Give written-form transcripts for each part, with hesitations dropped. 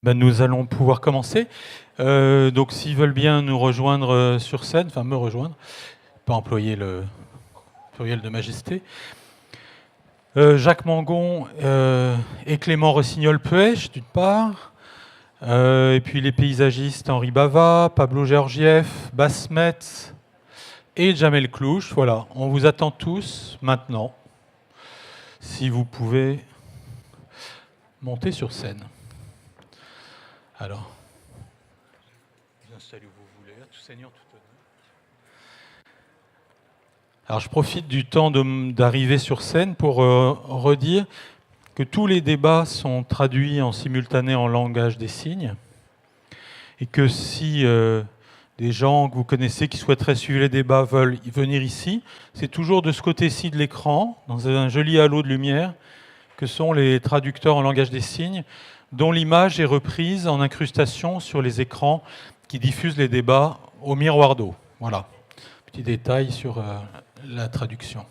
Ben, nous allons pouvoir commencer. Donc, s'ils veulent bien nous rejoindre sur scène, enfin me rejoindre, pas employer le pluriel de majesté. Jacques Mangon et Clément Rossignol-Puech, d'une part, et puis les paysagistes Henri Bava, Pablo Georgiev, Bas Metz et Jamel Clouche. Voilà, on vous attend tous maintenant, si vous pouvez monter sur scène. Alors, vous installez où vous voulez, tout seigneur, tout honneur. Alors, je profite du temps d'arriver sur scène pour redire que tous les débats sont traduits en simultané en langage des signes et que si des gens que vous connaissez qui souhaiteraient suivre les débats veulent venir ici, c'est toujours de ce côté-ci de l'écran, dans un joli halo de lumière, que sont les traducteurs en langage des signes, dont l'image est reprise en incrustation sur les écrans qui diffusent les débats au miroir d'eau. Voilà, petit détail sur la traduction.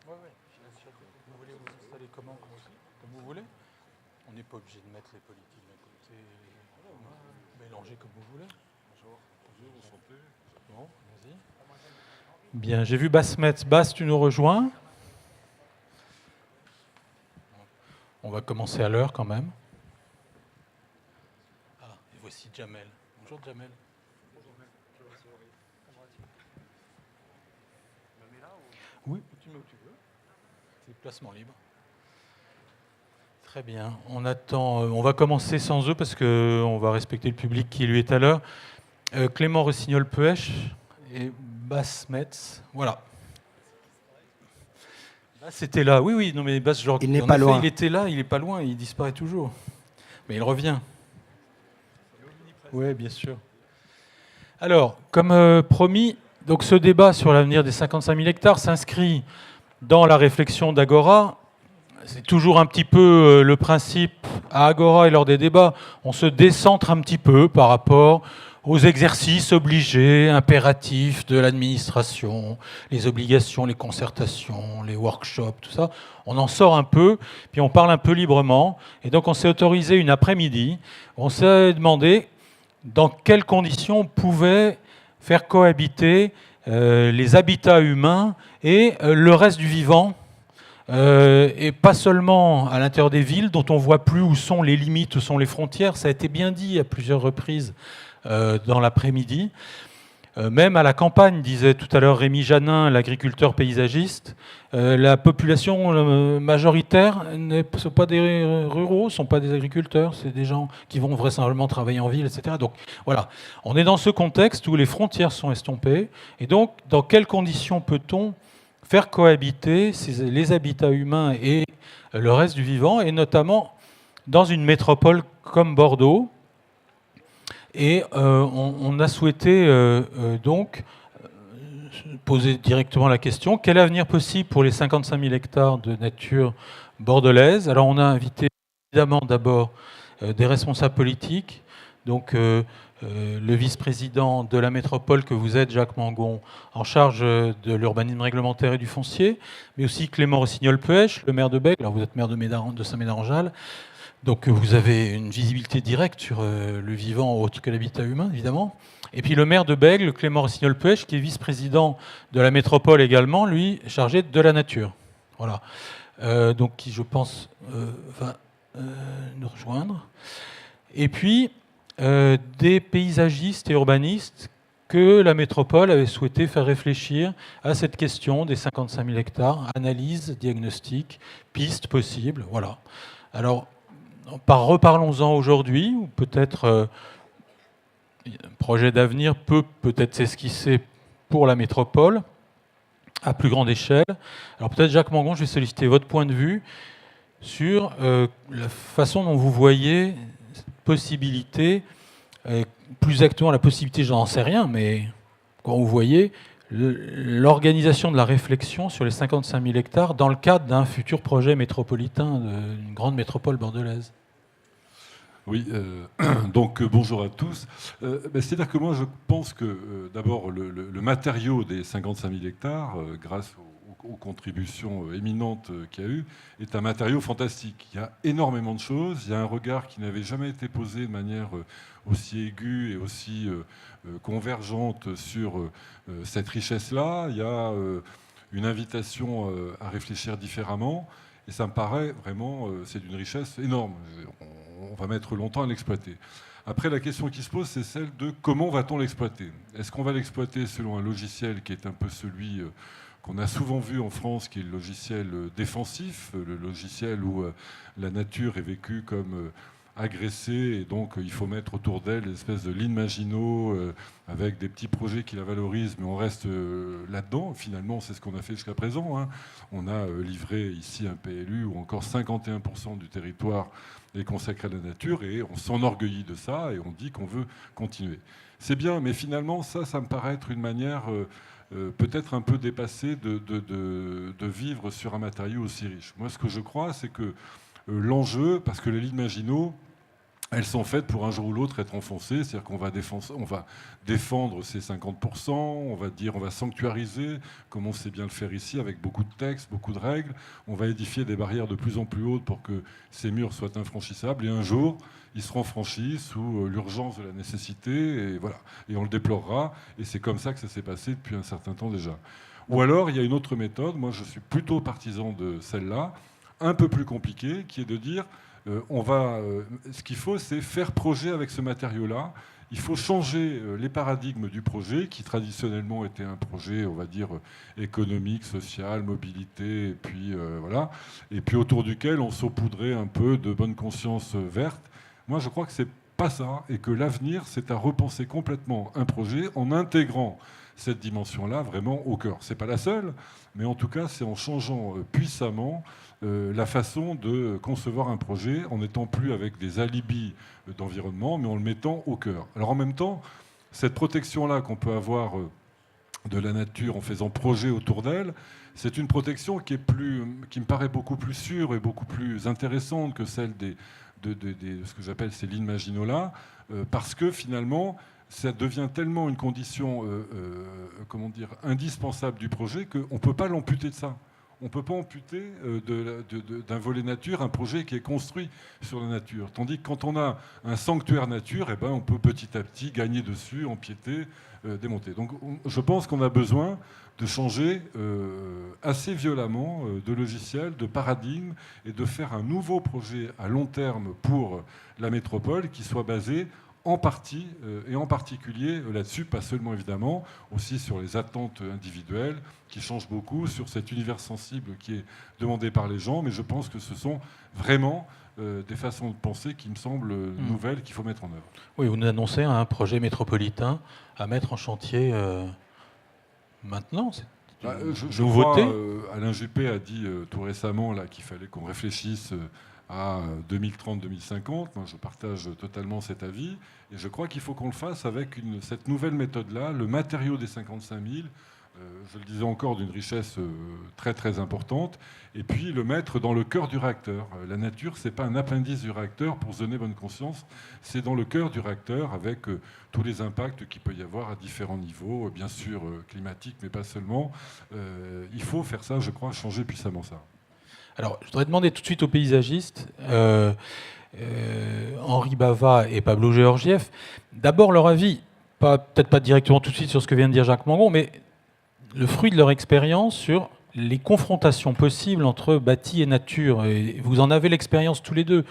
Vous voulez vous installer comment, comme vous voulez? On n'est pas obligé de mettre les politiques d'un côté, mélanger comme vous voulez. Bon, vas-y. Bien, j'ai vu Bas Metz. Bas, tu nous rejoins? On va commencer à l'heure quand même. Ah, et voici Jamel. Bonjour Jamel. Oui, tu mets où tu veux. C'est placement libre. Très bien. On attend. On va commencer sans eux parce qu'on va respecter le public qui lui est à l'heure. Clément Rossignol-Puech et Bas Metz. Voilà. Bas était là. Oui. Non mais Bas, genre, il n'est pas loin. Il était là. Il n'est pas loin. Il disparaît toujours. Mais il revient. Oui, bien sûr. Alors, comme promis, donc ce débat sur l'avenir des 55 000 hectares s'inscrit dans la réflexion d'Agora. C'est toujours un petit peu le principe à Agora et lors des débats. On se décentre un petit peu par rapport aux exercices obligés, impératifs de l'administration, les obligations, les concertations, les workshops, tout ça. On en sort un peu, puis on parle un peu librement. Et donc on s'est autorisé une après-midi. On s'est demandé dans quelles conditions on pouvait faire cohabiter les habitats humains et le reste du vivant, et pas seulement à l'intérieur des villes, dont on ne voit plus où sont les limites, où sont les frontières. Ça a été bien dit à plusieurs reprises dans l'après-midi. Même à la campagne, disait tout à l'heure Rémi Janin, l'agriculteur paysagiste, la population majoritaire ne sont pas des ruraux, ne sont pas des agriculteurs, c'est des gens qui vont vraisemblablement travailler en ville, etc. Donc voilà, on est dans ce contexte où les frontières sont estompées. Et donc, dans quelles conditions peut-on faire cohabiter les habitats humains et le reste du vivant, et notamment dans une métropole comme Bordeaux? Et on a souhaité donc poser directement la question: quel avenir possible pour les 55 000 hectares de nature bordelaise? Alors on a invité évidemment d'abord des responsables politiques, donc le vice-président de la métropole que vous êtes, Jacques Mangon, en charge de l'urbanisme réglementaire et du foncier, mais aussi Clément Rossignol-Puech, le maire de Bègles. Alors vous êtes maire de Saint-Médard-en-Jalles. Donc vous avez une visibilité directe sur le vivant autre que l'habitat humain, évidemment. Et puis le maire de Bègles, Clément Rossignol-Puech, qui est vice-président de la métropole également, lui, chargé de la nature. Voilà. Donc qui, je pense, va nous rejoindre. Et puis des paysagistes et urbanistes que la métropole avait souhaité faire réfléchir à cette question des 55 000 hectares, analyse, diagnostic, pistes possibles. Voilà. Alors, reparlons-en aujourd'hui, ou peut-être un projet d'avenir peut peut-être s'esquisser pour la métropole à plus grande échelle. Alors peut-être, Jacques Mangon, je vais solliciter votre point de vue sur la façon dont vous voyez cette possibilité, plus exactement la possibilité, je n'en sais rien, mais quand vous voyez l'organisation de la réflexion sur les 55 000 hectares dans le cadre d'un futur projet métropolitain d'une grande métropole bordelaise. Oui, donc bonjour à tous. C'est-à-dire que moi je pense que d'abord le matériau des 55 000 hectares, grâce aux contributions éminentes qu'il y a eu, est un matériau fantastique. Il y a énormément de choses, il y a un regard qui n'avait jamais été posé de manière aussi aiguë et aussi convergente sur cette richesse-là. Il y a une invitation à réfléchir différemment. Et ça me paraît vraiment, c'est d'une richesse énorme. On va mettre longtemps à l'exploiter. Après, la question qui se pose, c'est celle de comment va-t-on l'exploiter ? Est-ce qu'on va l'exploiter selon un logiciel qui est un peu celui qu'on a souvent vu en France, qui est le logiciel défensif, le logiciel où la nature est vécue comme agressée, et donc il faut mettre autour d'elle une espèce de lignes Maginot avec des petits projets qui la valorisent, mais on reste là-dedans. Finalement, c'est ce qu'on a fait jusqu'à présent, hein. On a livré ici un PLU où encore 51% du territoire est consacré à la nature, et on s'enorgueillit de ça, et on dit qu'on veut continuer. C'est bien, mais finalement, ça me paraît être une manière peut-être un peu dépassée de vivre sur un matériau aussi riche. Moi, ce que je crois, c'est que l'enjeu, parce que les lignes Maginot, elles sont faites pour un jour ou l'autre être enfoncées, c'est-à-dire qu'on va défendre ces 50%, on va sanctuariser, comme on sait bien le faire ici, avec beaucoup de textes, beaucoup de règles, on va édifier des barrières de plus en plus hautes pour que ces murs soient infranchissables, et un jour, ils seront franchis sous l'urgence de la nécessité, et voilà, et on le déplorera, et c'est comme ça que ça s'est passé depuis un certain temps déjà. Ou alors, il y a une autre méthode, moi je suis plutôt partisan de celle-là, un peu plus compliquée, qui est de dire ce qu'il faut, c'est faire projet avec ce matériau-là. Il faut changer les paradigmes du projet, qui traditionnellement était un projet, on va dire, économique, social, mobilité, et puis voilà, et puis autour duquel on saupoudrait un peu de bonne conscience verte. Moi, je crois que c'est pas ça, et que l'avenir, c'est à repenser complètement un projet en intégrant cette dimension-là vraiment au cœur. C'est pas la seule, mais en tout cas, c'est en changeant puissamment la façon de concevoir un projet, en n'étant plus avec des alibis d'environnement, mais en le mettant au cœur. Alors en même temps, cette protection-là qu'on peut avoir de la nature en faisant projet autour d'elle, c'est une protection qui me paraît beaucoup plus sûre et beaucoup plus intéressante que celle de ce que j'appelle ces lignes Maginot-là, parce que finalement, ça devient tellement une condition indispensable du projet qu'on ne peut pas l'amputer de ça. On ne peut pas amputer d'un volet nature un projet qui est construit sur la nature. Tandis que quand on a un sanctuaire nature, eh ben, on peut petit à petit gagner dessus, empiéter, démonter. Donc je pense qu'on a besoin de changer assez violemment de logiciel, de paradigme, et de faire un nouveau projet à long terme pour la métropole qui soit basé en partie, et en particulier là-dessus, pas seulement évidemment, aussi sur les attentes individuelles qui changent beaucoup, sur cet univers sensible qui est demandé par les gens, mais je pense que ce sont vraiment des façons de penser qui me semblent nouvelles qu'il faut mettre en œuvre. Oui, vous nous annoncez un projet métropolitain à mettre en chantier maintenant. Je crois, Alain Juppé a dit tout récemment qu'il fallait qu'on réfléchisse à 2030-2050. Moi, je partage totalement cet avis. Et je crois qu'il faut qu'on le fasse avec cette nouvelle méthode-là, le matériau des 55 000, je le disais encore, d'une richesse très très importante, et puis le mettre dans le cœur du réacteur. La nature, c'est pas un appendice du réacteur pour se donner bonne conscience, c'est dans le cœur du réacteur avec tous les impacts qu'il peut y avoir à différents niveaux, bien sûr climatiques, mais pas seulement. Il faut faire ça, je crois, changer puissamment ça. Alors, je voudrais demander tout de suite aux paysagistes, Henri Bava et Pablo Georgiev, d'abord leur avis, peut-être pas directement tout de suite sur ce que vient de dire Jacques Mangon, mais le fruit de leur expérience sur les confrontations possibles entre bâti et nature. Et vous en avez l'expérience tous les deux.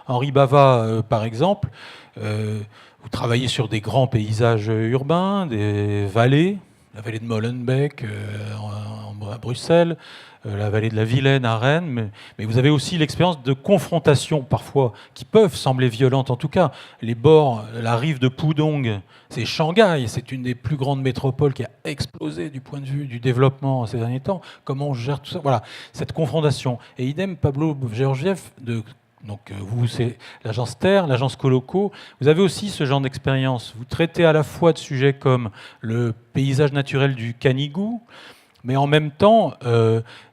Henri Bava, par exemple, vous travaillez sur des grands paysages urbains, des vallées, la vallée de Molenbeek à Bruxelles, la vallée de la Vilaine à Rennes, mais vous avez aussi l'expérience de confrontations parfois qui peuvent sembler violentes. En tout cas, les bords, la rive de Pudong, c'est Shanghai, c'est une des plus grandes métropoles qui a explosé du point de vue du développement ces derniers temps. Comment on gère tout ça ? Voilà, cette confrontation. Et idem, Pablo Georgiev, donc vous, c'est l'agence Terre, l'agence Coloco. Vous avez aussi ce genre d'expérience. Vous traitez à la fois de sujets comme le paysage naturel du Canigou, mais en même temps,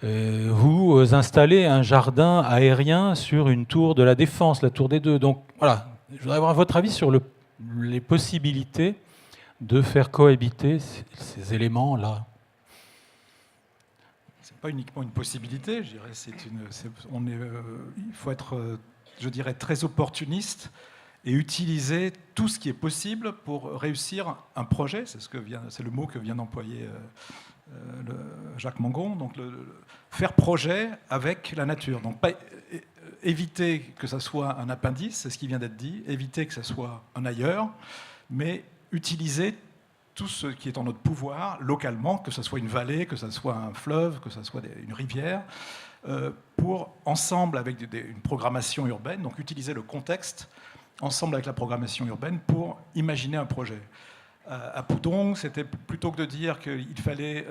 vous installez un jardin aérien sur une tour de la Défense, la tour des Deux. Donc voilà, Je voudrais avoir votre avis sur les possibilités de faire cohabiter ces éléments-là. C'est pas uniquement une possibilité, je dirais. Il faut être, je dirais, très opportuniste et utiliser tout ce qui est possible pour réussir un projet. C'est le mot que vient d'employer Jacques Mangon. Donc, faire projet avec la nature. Donc, pas éviter que ça soit un appendice, c'est ce qui vient d'être dit, éviter que ça soit un ailleurs, mais utiliser tout ce qui est en notre pouvoir localement, que ce soit une vallée, que ce soit un fleuve, que ce soit une rivière, pour ensemble avec une programmation urbaine, donc utiliser le contexte ensemble avec la programmation urbaine pour imaginer un projet. À Poudong, c'était plutôt que de dire qu'il fallait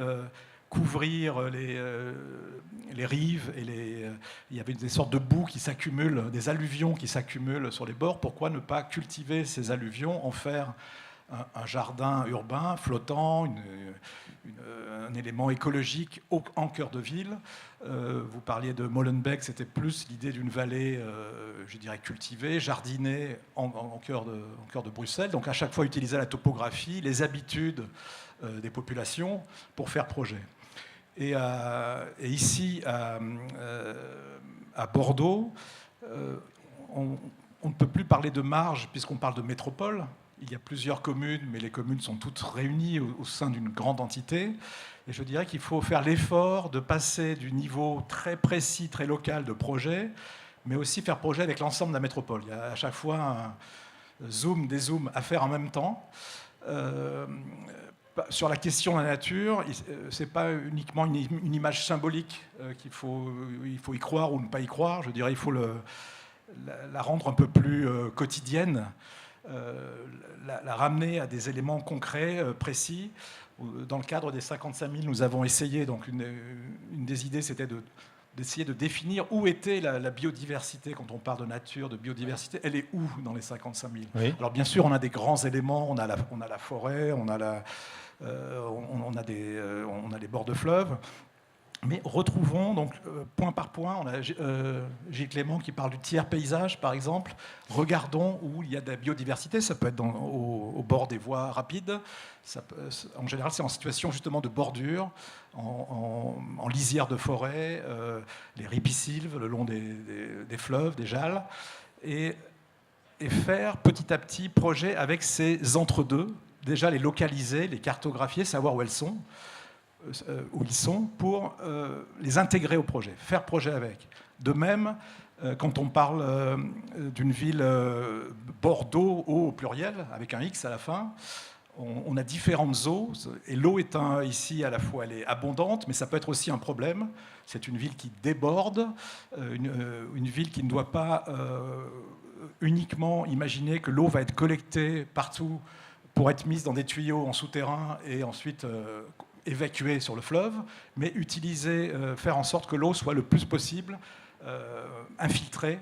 couvrir les rives et il y avait des sortes de boue qui s'accumulent, des alluvions qui s'accumulent sur les bords. Pourquoi ne pas cultiver ces alluvions, en faire un jardin urbain flottant, un élément écologique en cœur de ville. Vous parliez de Molenbeek, c'était plus l'idée d'une vallée, je dirais, cultivée, jardinée en cœur de Bruxelles. Donc à chaque fois utiliser la topographie, les habitudes des populations pour faire projet. Et ici, à Bordeaux, on ne peut plus parler de marge puisqu'on parle de métropole. Il y a plusieurs communes, mais les communes sont toutes réunies au sein d'une grande entité. Et je dirais qu'il faut faire l'effort de passer du niveau très précis, très local de projet, mais aussi faire projet avec l'ensemble de la métropole. Il y a à chaque fois un zoom, des zooms à faire en même temps. Sur la question de la nature, ce n'est pas uniquement une image symbolique il faut y croire ou ne pas y croire. Je dirais qu'il faut la rendre un peu plus quotidienne. La ramener à des éléments concrets, précis. Dans le cadre des 55 000, nous avons essayé, donc une des idées, c'était d'essayer de définir où était la biodiversité. Quand on parle de nature, de biodiversité, elle est où dans les 55 000 ? Oui. Alors bien sûr, on a des grands éléments, on a la forêt, on a les bords de fleuves. Mais retrouvons, donc, point par point, on a Gilles Clément qui parle du tiers paysage, par exemple. Regardons où il y a de la biodiversité. Ça peut être au bord des voies rapides. En général, c'est en situation justement de bordure, en lisière de forêt, les ripisylves, le long des fleuves, des jalles. Et faire petit à petit projet avec ces entre-deux. Déjà les localiser, les cartographier, savoir où elles sont. Où ils sont pour les intégrer au projet, faire projet avec. De même, quand on parle d'une ville Bordeaux, eau au pluriel, avec un X à la fin, on a différentes eaux, et l'eau est ici à la fois elle est abondante, mais ça peut être aussi un problème. C'est une ville qui déborde, une ville qui ne doit pas uniquement imaginer que l'eau va être collectée partout pour être mise dans des tuyaux en souterrain et ensuite évacuer sur le fleuve, mais faire en sorte que l'eau soit le plus possible infiltrée,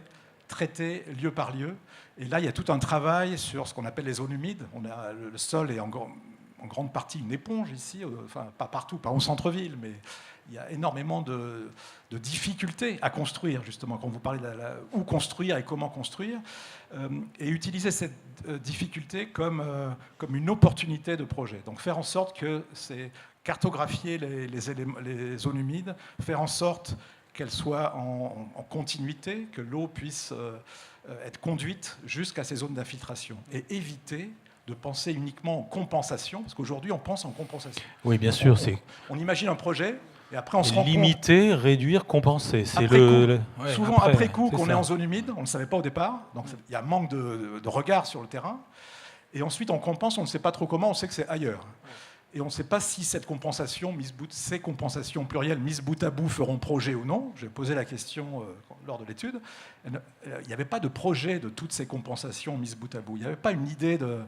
traitée lieu par lieu. Et là, il y a tout un travail sur ce qu'on appelle les zones humides. Le sol est en grande partie une éponge ici, enfin pas partout, pas au centre-ville, mais il y a énormément de difficultés à construire, justement, quand vous parlez de où construire et comment construire, et utiliser cette difficulté comme une opportunité de projet. Donc faire en sorte que c'est cartographier les zones humides, faire en sorte qu'elles soient en continuité, que l'eau puisse être conduite jusqu'à ces zones d'infiltration, et éviter de penser uniquement en compensation, parce qu'aujourd'hui on pense en compensation. Oui, bien sûr. On imagine un projet, et après on se rend compte... Limiter, réduire, compenser. C'est souvent après coup qu'on est en zone humide, on ne le savait pas au départ, donc il y a un manque de regard sur le terrain, et ensuite on compense, on ne sait pas trop comment, on sait que c'est ailleurs. Et on ne sait pas si cette compensation, ces compensations plurielles mises bout à bout feront projet ou non. J'ai posé la question lors de l'étude. Il n'y avait pas de projet de toutes ces compensations mises bout à bout. Il n'y avait pas une idée de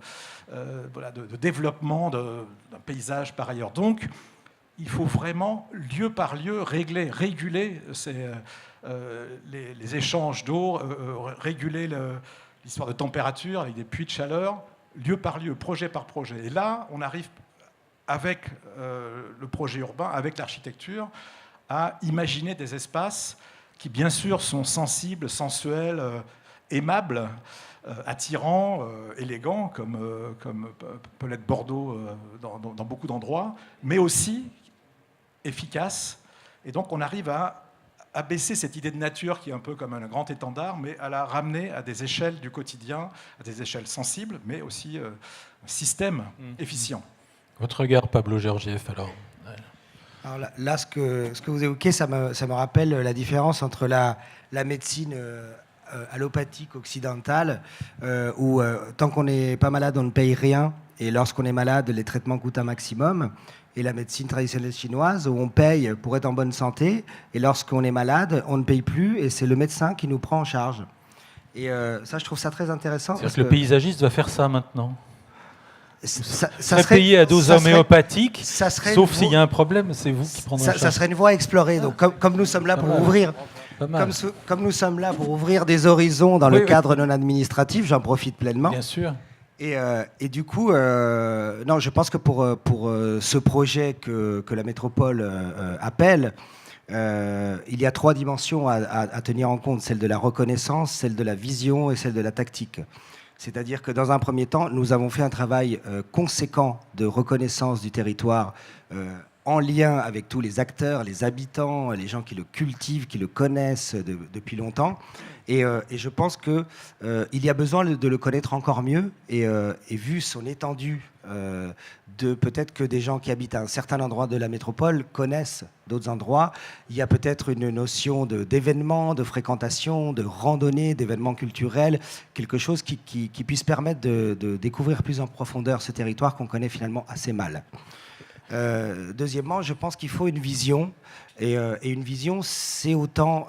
développement d'un paysage par ailleurs. Donc, il faut vraiment, lieu par lieu, réguler les échanges d'eau, réguler l'histoire de température avec des puits de chaleur, lieu par lieu, projet par projet. Et là, on arrive avec le projet urbain, avec l'architecture, à imaginer des espaces qui, bien sûr, sont sensibles, sensuels, aimable, attirant, élégant, comme peut l'être Bordeaux dans beaucoup d'endroits, mais aussi efficace. Et donc on arrive à baisser cette idée de nature qui est un peu comme un grand étendard, mais à la ramener à des échelles du quotidien, à des échelles sensibles, mais aussi un système efficient. Votre regard, Pablo Georgiev, alors? Alors là, ce que vous évoquez, ça me rappelle la différence entre la médecine allopathique occidentale, où tant qu'on n'est pas malade, on ne paye rien, et lorsqu'on est malade, les traitements coûtent un maximum, et la médecine traditionnelle chinoise, où on paye pour être en bonne santé, et lorsqu'on est malade, on ne paye plus, et c'est le médecin qui nous prend en charge. Et ça, je trouve ça très intéressant. C'est-à-dire que le paysagiste va faire ça maintenant. Ça serait payé à dose homéopathique, sauf s'il y a un problème, c'est vous qui prendrez en charge. Ça serait une voie à explorer. Donc, comme nous sommes là pour ouvrir, comme nous sommes là pour ouvrir des horizons dans le cadre non administratif, j'en profite pleinement. Bien sûr. Et du coup, non, je pense que pour ce projet que la métropole appelle, il y a 3 dimensions à tenir en compte, celle de la reconnaissance, celle de la vision et celle de la tactique. C'est-à-dire que dans un premier temps, nous avons fait un travail conséquent de reconnaissance du territoire en lien avec tous les acteurs, les habitants, les gens qui le cultivent, qui le connaissent depuis longtemps. Et je pense qu'il y a besoin de le connaître encore mieux. Et vu son étendue, de peut-être que des gens qui habitent à un certain endroit de la métropole connaissent d'autres endroits, il y a peut-être une notion d'événements, de fréquentation, de randonnée, d'événements culturels, quelque chose qui puisse permettre de découvrir plus en profondeur ce territoire qu'on connaît finalement assez mal. Deuxièmement, je pense qu'il faut une vision, et une vision, c'est autant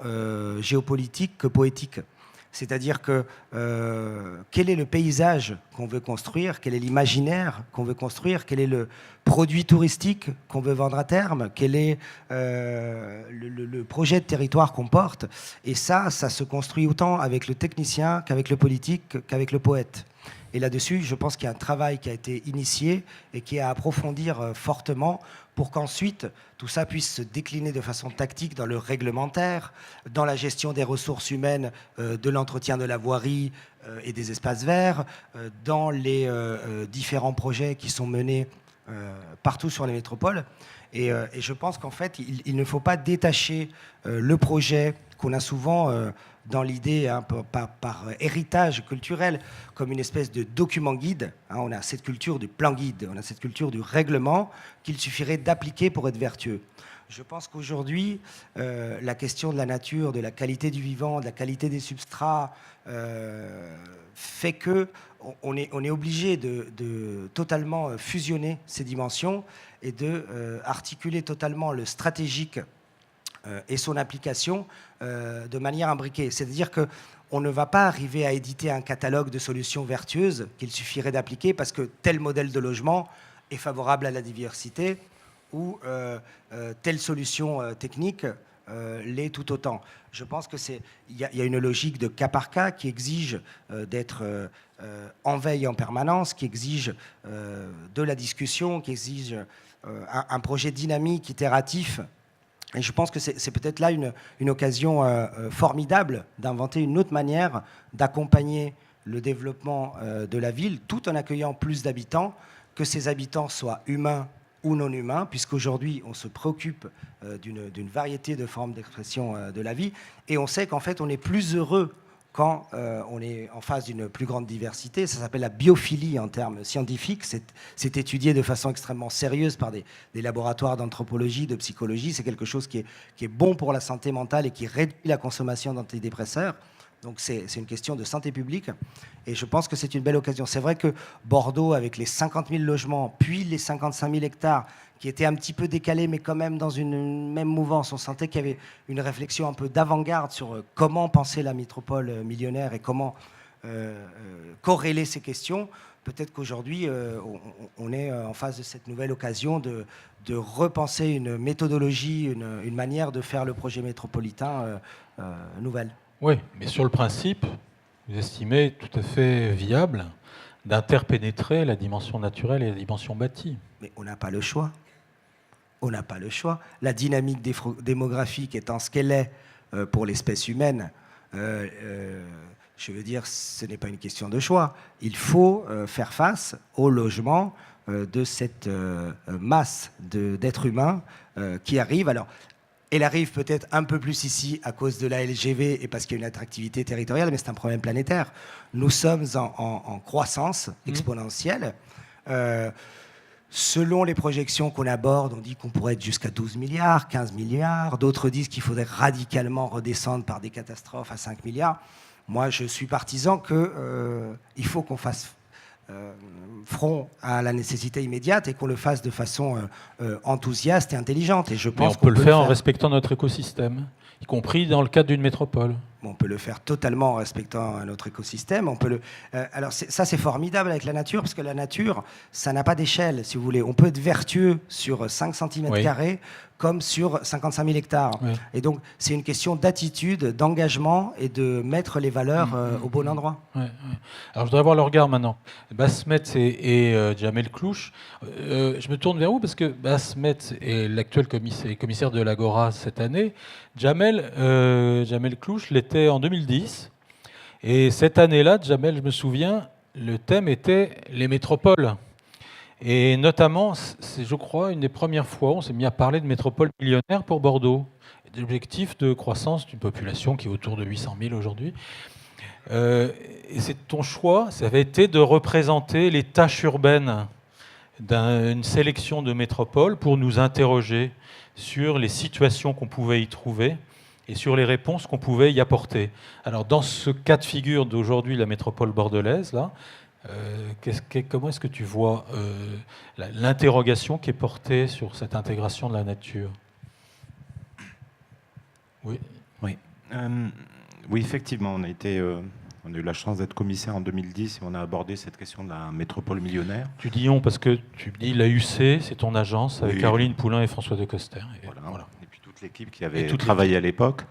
géopolitique que poétique. C'est-à-dire que quel est le paysage qu'on veut construire, quel est l'imaginaire qu'on veut construire, quel est le produit touristique qu'on veut vendre à terme, quel est le projet de territoire qu'on porte. Et ça se construit autant avec le technicien qu'avec le politique qu'avec le poète. Et là-dessus, je pense qu'il y a un travail qui a été initié et qui est à approfondir fortement pour qu'ensuite tout ça puisse se décliner de façon tactique dans le réglementaire, dans la gestion des ressources humaines, de l'entretien de la voirie et des espaces verts, dans les différents projets qui sont menés partout sur les métropoles. Et je pense qu'en fait, il ne faut pas détacher le projet qu'on a souvent dans l'idée, hein, par héritage culturel, comme une espèce de document guide. Hein, on a cette culture du plan guide, on a cette culture du règlement qu'il suffirait d'appliquer pour être vertueux. Je pense qu'aujourd'hui, la question de la nature, de la qualité du vivant, de la qualité des substrats, fait qu'on est obligé de totalement fusionner ces dimensions et de articuler totalement le stratégique et son application de manière imbriquée. C'est-à-dire qu'on ne va pas arriver à éditer un catalogue de solutions vertueuses qu'il suffirait d'appliquer parce que tel modèle de logement est favorable à la diversité ou telle solution technique l'est tout autant. Je pense qu'il y a une logique de cas par cas qui exige d'être en veille en permanence, qui exige de la discussion, qui exige un projet dynamique, itératif. Et je pense que c'est peut-être là une occasion formidable d'inventer une autre manière d'accompagner le développement de la ville, tout en accueillant plus d'habitants, que ces habitants soient humains ou non humains, puisqu'aujourd'hui, on se préoccupe d'une variété de formes d'expression de la vie, et on sait qu'en fait, on est plus heureux quand on est en face d'une plus grande diversité. Ça s'appelle la biophilie en termes scientifiques. C'est étudié de façon extrêmement sérieuse par des laboratoires d'anthropologie, de psychologie. C'est quelque chose qui est bon pour la santé mentale et qui réduit la consommation d'antidépresseurs. Donc c'est une question de santé publique. Et je pense que c'est une belle occasion. C'est vrai que Bordeaux, avec les 50 000 logements, puis les 55 000 hectares, qui étaient un petit peu décalés, mais quand même dans une même mouvance, on sentait qu'il y avait une réflexion un peu d'avant-garde sur comment penser la métropole millionnaire et comment corréler ces questions. Peut-être qu'aujourd'hui, on est en face de cette nouvelle occasion de repenser une méthodologie, une manière de faire le projet métropolitain nouvelle. Oui, mais sur le principe, vous estimez tout à fait viable d'interpénétrer la dimension naturelle et la dimension bâtie. Mais on n'a pas le choix. On n'a pas le choix. La dynamique démographique étant ce qu'elle est pour l'espèce humaine, je veux dire, ce n'est pas une question de choix. Il faut faire face au logement de cette masse d'êtres humains qui arrive. Alors, elle arrive peut-être un peu plus ici à cause de la LGV et parce qu'il y a une attractivité territoriale, mais c'est un problème planétaire. Nous sommes en croissance exponentielle. Selon les projections qu'on aborde, on dit qu'on pourrait être jusqu'à 12 milliards, 15 milliards. D'autres disent qu'il faudrait radicalement redescendre par des catastrophes à 5 milliards. Moi, je suis partisan qu'il faut qu'on fasse front à la nécessité immédiate et qu'on le fasse de façon enthousiaste et intelligente. Et je pense qu'on peut le faire en respectant notre écosystème, y compris dans le cadre d'une métropole. On peut le faire totalement en respectant notre écosystème. Alors ça, c'est formidable avec la nature, parce que la nature, ça n'a pas d'échelle, si vous voulez. On peut être vertueux sur 5 cm² comme sur 55 000 hectares. Oui. Et donc, c'est une question d'attitude, d'engagement et de mettre les valeurs au bon endroit. Oui. Alors, je voudrais avoir le regard maintenant. Basmet et Jamel Clouche. Je me tourne vers vous parce que Basmet est l'actuel commissaire de l'Agora cette année. Jamel Clouche l'était en 2010. Et cette année-là, Jamel, je me souviens, le thème était les métropoles. Et notamment, c'est, je crois, une des premières fois où on s'est mis à parler de métropole millionnaire pour Bordeaux, d'objectifs de croissance d'une population qui est autour de 800 000 aujourd'hui. Et c'est ton choix, ça avait été de représenter les tâches urbaines d'une sélection de métropoles pour nous interroger sur les situations qu'on pouvait y trouver et sur les réponses qu'on pouvait y apporter. Alors, dans ce cas de figure d'aujourd'hui, la métropole bordelaise, là, comment est-ce que tu vois l'interrogation qui est portée sur cette intégration de la nature ? Oui, effectivement, on a eu la chance d'être commissaire en 2010 et on a abordé cette question de la métropole millionnaire. Tu dis on parce que tu dis l'AUC, c'est ton agence avec Caroline Poulain et François Decoster. Voilà. Et puis toute l'équipe qui avait travaillé à l'époque.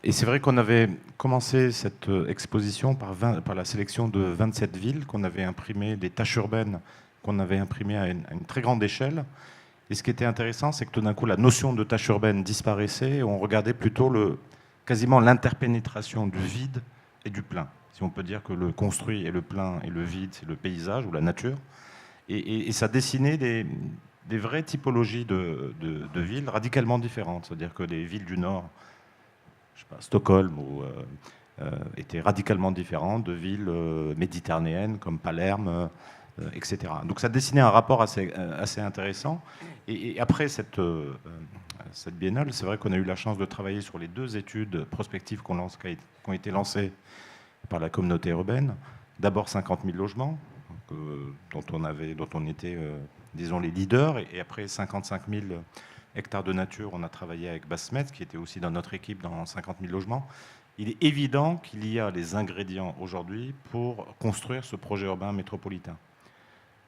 Et c'est vrai qu'on avait commencé cette exposition par la sélection de 27 villes qu'on avait imprimées, des tâches urbaines qu'on avait imprimées à une très grande échelle. Et ce qui était intéressant, c'est que tout d'un coup, la notion de tâche urbaine disparaissait et on regardait plutôt quasiment l'interpénétration du vide et du plein. Si on peut dire que le construit et le plein et le vide, c'est le paysage ou la nature. Et ça dessinait des vraies typologies de villes radicalement différentes. C'est-à-dire que les villes du Nord, je sais pas, Stockholm, étaient radicalement différentes de villes méditerranéennes comme Palerme, etc. Donc ça dessinait un rapport assez intéressant. Et après cette biennale, c'est vrai qu'on a eu la chance de travailler sur les 2 études prospectives qui ont été lancées par la communauté urbaine. D'abord 50 000 logements, dont on était, disons, les leaders, et après 55 000 hectares de nature. On a travaillé avec Basmet, qui était aussi dans notre équipe dans 50 000 logements. Il est évident qu'il y a les ingrédients aujourd'hui pour construire ce projet urbain métropolitain.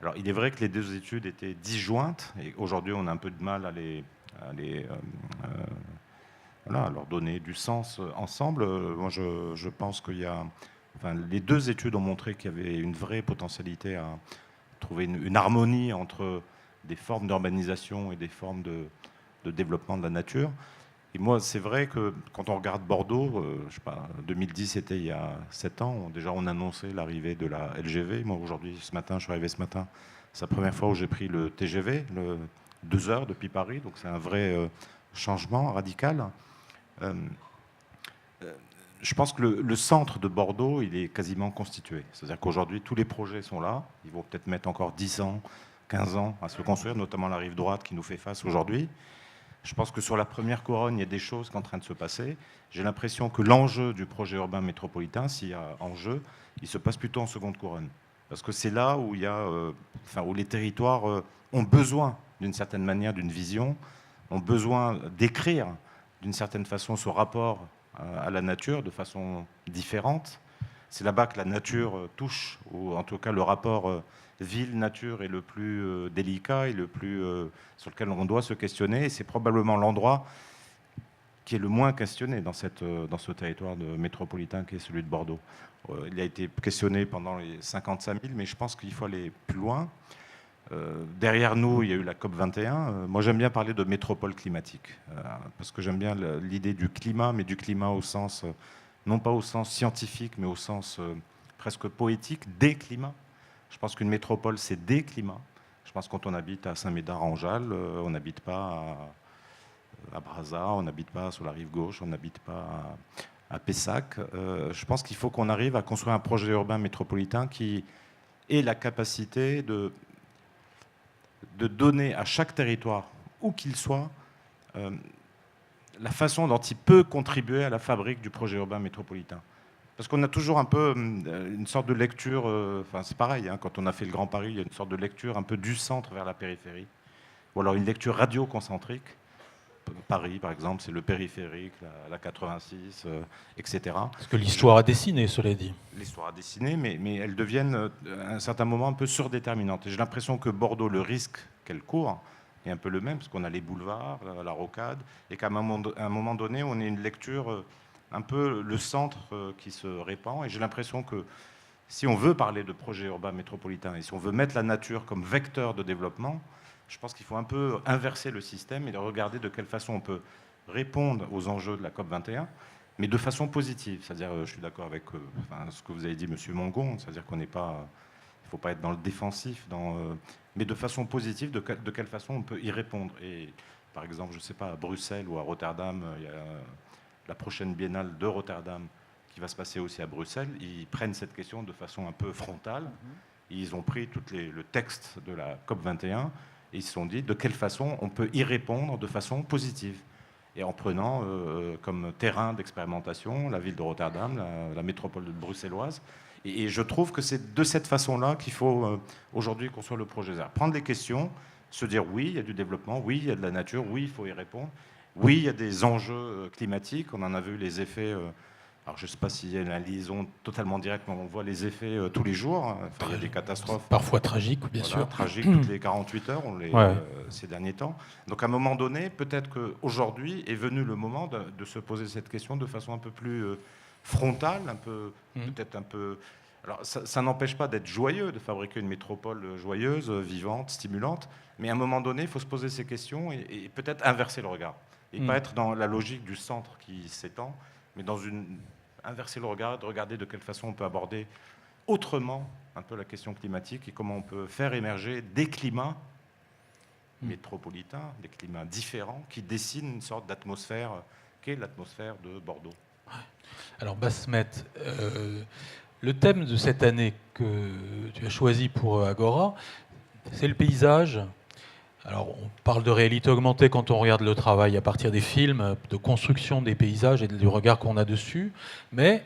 Alors, il est vrai que les 2 études étaient disjointes, et aujourd'hui, on a un peu de mal à leur donner du sens ensemble. Moi, je pense qu'il y a... les 2 études ont montré qu'il y avait une vraie potentialité à trouver une harmonie entre des formes d'urbanisation et des formes de développement de la nature. Et moi, c'est vrai que quand on regarde Bordeaux, je sais pas, 2010, c'était il y a 7 ans, déjà on annonçait l'arrivée de la LGV. Moi, aujourd'hui, je suis arrivé ce matin, c'est la première fois où j'ai pris le TGV, 2 heures depuis Paris, donc c'est un vrai changement radical. Je pense que le centre de Bordeaux, il est quasiment constitué. C'est-à-dire qu'aujourd'hui, tous les projets sont là. Ils vont peut-être mettre encore 10 ans, 15 ans à se construire, notamment la rive droite qui nous fait face aujourd'hui. Je pense que sur la première couronne, il y a des choses qui sont en train de se passer. J'ai l'impression que l'enjeu du projet urbain métropolitain, s'il y a enjeu, il se passe plutôt en seconde couronne. Parce que c'est là où, où les territoires ont besoin, d'une certaine manière, d'une vision, ont besoin d'écrire, d'une certaine façon, ce rapport à la nature de façon différente. C'est là-bas que la nature touche, ou en tout cas le rapport ville-nature est le plus délicat et le plus sur lequel on doit se questionner. Et c'est probablement l'endroit qui est le moins questionné dans ce territoire métropolitain qui est celui de Bordeaux. Il a été questionné pendant les 55 000, mais je pense qu'il faut aller plus loin. Derrière nous, il y a eu la COP21. Moi, j'aime bien parler de métropole climatique, parce que j'aime bien l'idée du climat, mais du climat au sens non pas au sens scientifique, mais au sens presque poétique, des climats. Je pense qu'une métropole, c'est des climats. Je pense que quand on habite à Saint-Médard-en-Jalles, on n'habite pas à Brazza, on n'habite pas sur la rive gauche, on n'habite pas à Pessac. Je pense qu'il faut qu'on arrive à construire un projet urbain métropolitain qui ait la capacité de donner à chaque territoire, où qu'il soit, la façon dont il peut contribuer à la fabrique du projet urbain métropolitain. Parce qu'on a toujours un peu une sorte de lecture, enfin c'est pareil, hein, quand on a fait le Grand Paris, il y a une sorte de lecture un peu du centre vers la périphérie, ou alors une lecture radio-concentrique. Paris, par exemple, c'est le périphérique, la 86, etc. Parce que l'histoire a dessiné, cela dit. L'histoire a dessiné, mais elles deviennent à un certain moment un peu surdéterminantes. Et j'ai l'impression que Bordeaux, le risque qu'elle court, est un peu le même, parce qu'on a les boulevards, la rocade, et qu'à un moment donné, on a une lecture un peu le centre qui se répand. Et j'ai l'impression que si on veut parler de projet urbain métropolitain, et si on veut mettre la nature comme vecteur de développement, je pense qu'il faut un peu inverser le système et de regarder de quelle façon on peut répondre aux enjeux de la COP21, mais de façon positive. C'est-à-dire, je suis d'accord avec ce que vous avez dit, Monsieur Mongon, c'est-à-dire qu'il ne faut pas être dans le défensif, mais de façon positive, de quelle façon on peut y répondre. Et par exemple, je ne sais pas, à Bruxelles ou à Rotterdam, il y a la prochaine biennale de Rotterdam qui va se passer aussi à Bruxelles. Ils prennent cette question de façon un peu frontale. Ils ont pris le texte de la COP21 et ils se sont dit de quelle façon on peut y répondre de façon positive. Et en prenant comme terrain d'expérimentation la ville de Rotterdam, la métropole bruxelloise. Et je trouve que c'est de cette façon-là qu'il faut aujourd'hui construire le projet ZER. Prendre les questions, se dire oui, il y a du développement, oui, il y a de la nature, oui, il faut y répondre. Oui, il y a des enjeux climatiques, on en a vu les effets. Alors je ne sais pas s'il y a une liaison totalement directe, mais on voit les effets tous les jours. Enfin, il y a des catastrophes. Parfois tragiques, bien sûr. Tragiques toutes les 48 heures ces derniers temps. Donc à un moment donné, peut-être qu'aujourd'hui est venu le moment de se poser cette question de façon un peu plus frontale, peut-être un peu... Alors ça n'empêche pas d'être joyeux, de fabriquer une métropole joyeuse, vivante, stimulante, mais à un moment donné, il faut se poser ces questions et peut-être inverser le regard. Et pas être dans la logique du centre qui s'étend, mais inverser le regard, de regarder de quelle façon on peut aborder autrement un peu la question climatique et comment on peut faire émerger des climats métropolitains, des climats différents qui dessinent une sorte d'atmosphère qu'est l'atmosphère de Bordeaux. Alors Basmet, le thème de cette année que tu as choisi pour Agora, c'est le paysage. Alors, on parle de réalité augmentée quand on regarde le travail à partir des films, de construction des paysages et du regard qu'on a dessus, mais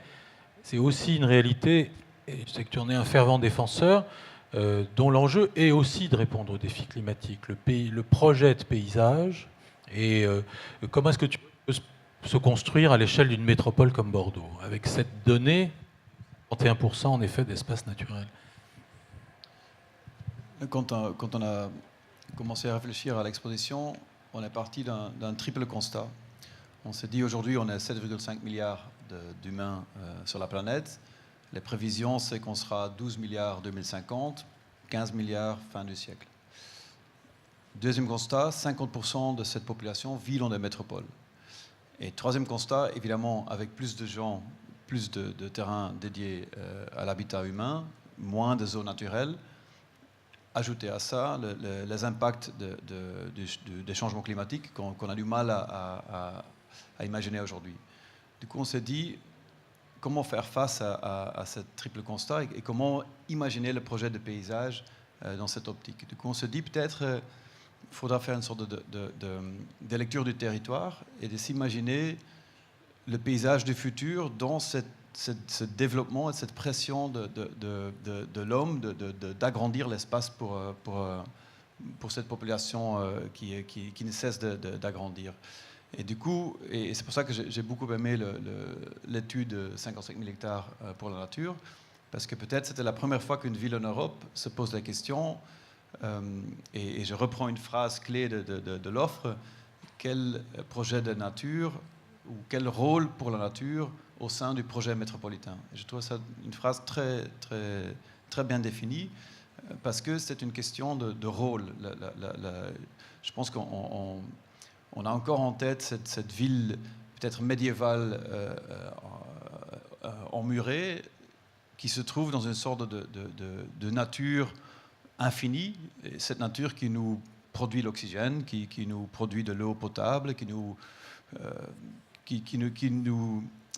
c'est aussi une réalité, et je sais que tu en es un fervent défenseur, dont l'enjeu est aussi de répondre aux défis climatiques. Le projet de paysage, et comment est-ce que tu peux se construire à l'échelle d'une métropole comme Bordeaux, avec cette donnée, 31% en effet d'espace naturel. Quand on a commencé à réfléchir à l'exposition, on est parti d'un triple constat. On s'est dit aujourd'hui on est 7,5 milliards d'humains sur la planète. Les prévisions, c'est qu'on sera 12 milliards 2050, 15 milliards fin du siècle. Deuxième constat, 50% de cette population vit dans des métropoles. Et troisième constat, évidemment, avec plus de gens, plus de terrains dédiés à l'habitat humain, moins de zones naturelles. Ajouter à ça les impacts des changements climatiques qu'on a du mal à imaginer aujourd'hui. Du coup, on s'est dit comment faire face à ce triple constat et comment imaginer le projet de paysage dans cette optique. Du coup, on se dit peut-être qu'il faudra faire une sorte de lecture du territoire et de s'imaginer le paysage du futur dans ce développement et cette pression de l'homme d'agrandir l'espace pour cette population qui ne cesse d'agrandir. Et du coup, et c'est pour ça que j'ai beaucoup aimé l'étude 55 000 hectares pour la nature, parce que peut-être c'était la première fois qu'une ville en Europe se pose la question, et je reprends une phrase clé de l'offre, quel projet de nature ou quel rôle pour la nature au sein du projet métropolitain. Et je trouve ça une phrase très, très, très bien définie, parce que c'est une question de rôle. Je pense qu'on a encore en tête cette ville peut-être médiévale emmurée qui se trouve dans une sorte de nature infinie. Et cette nature qui nous produit l'oxygène, qui nous produit de l'eau potable, qui nous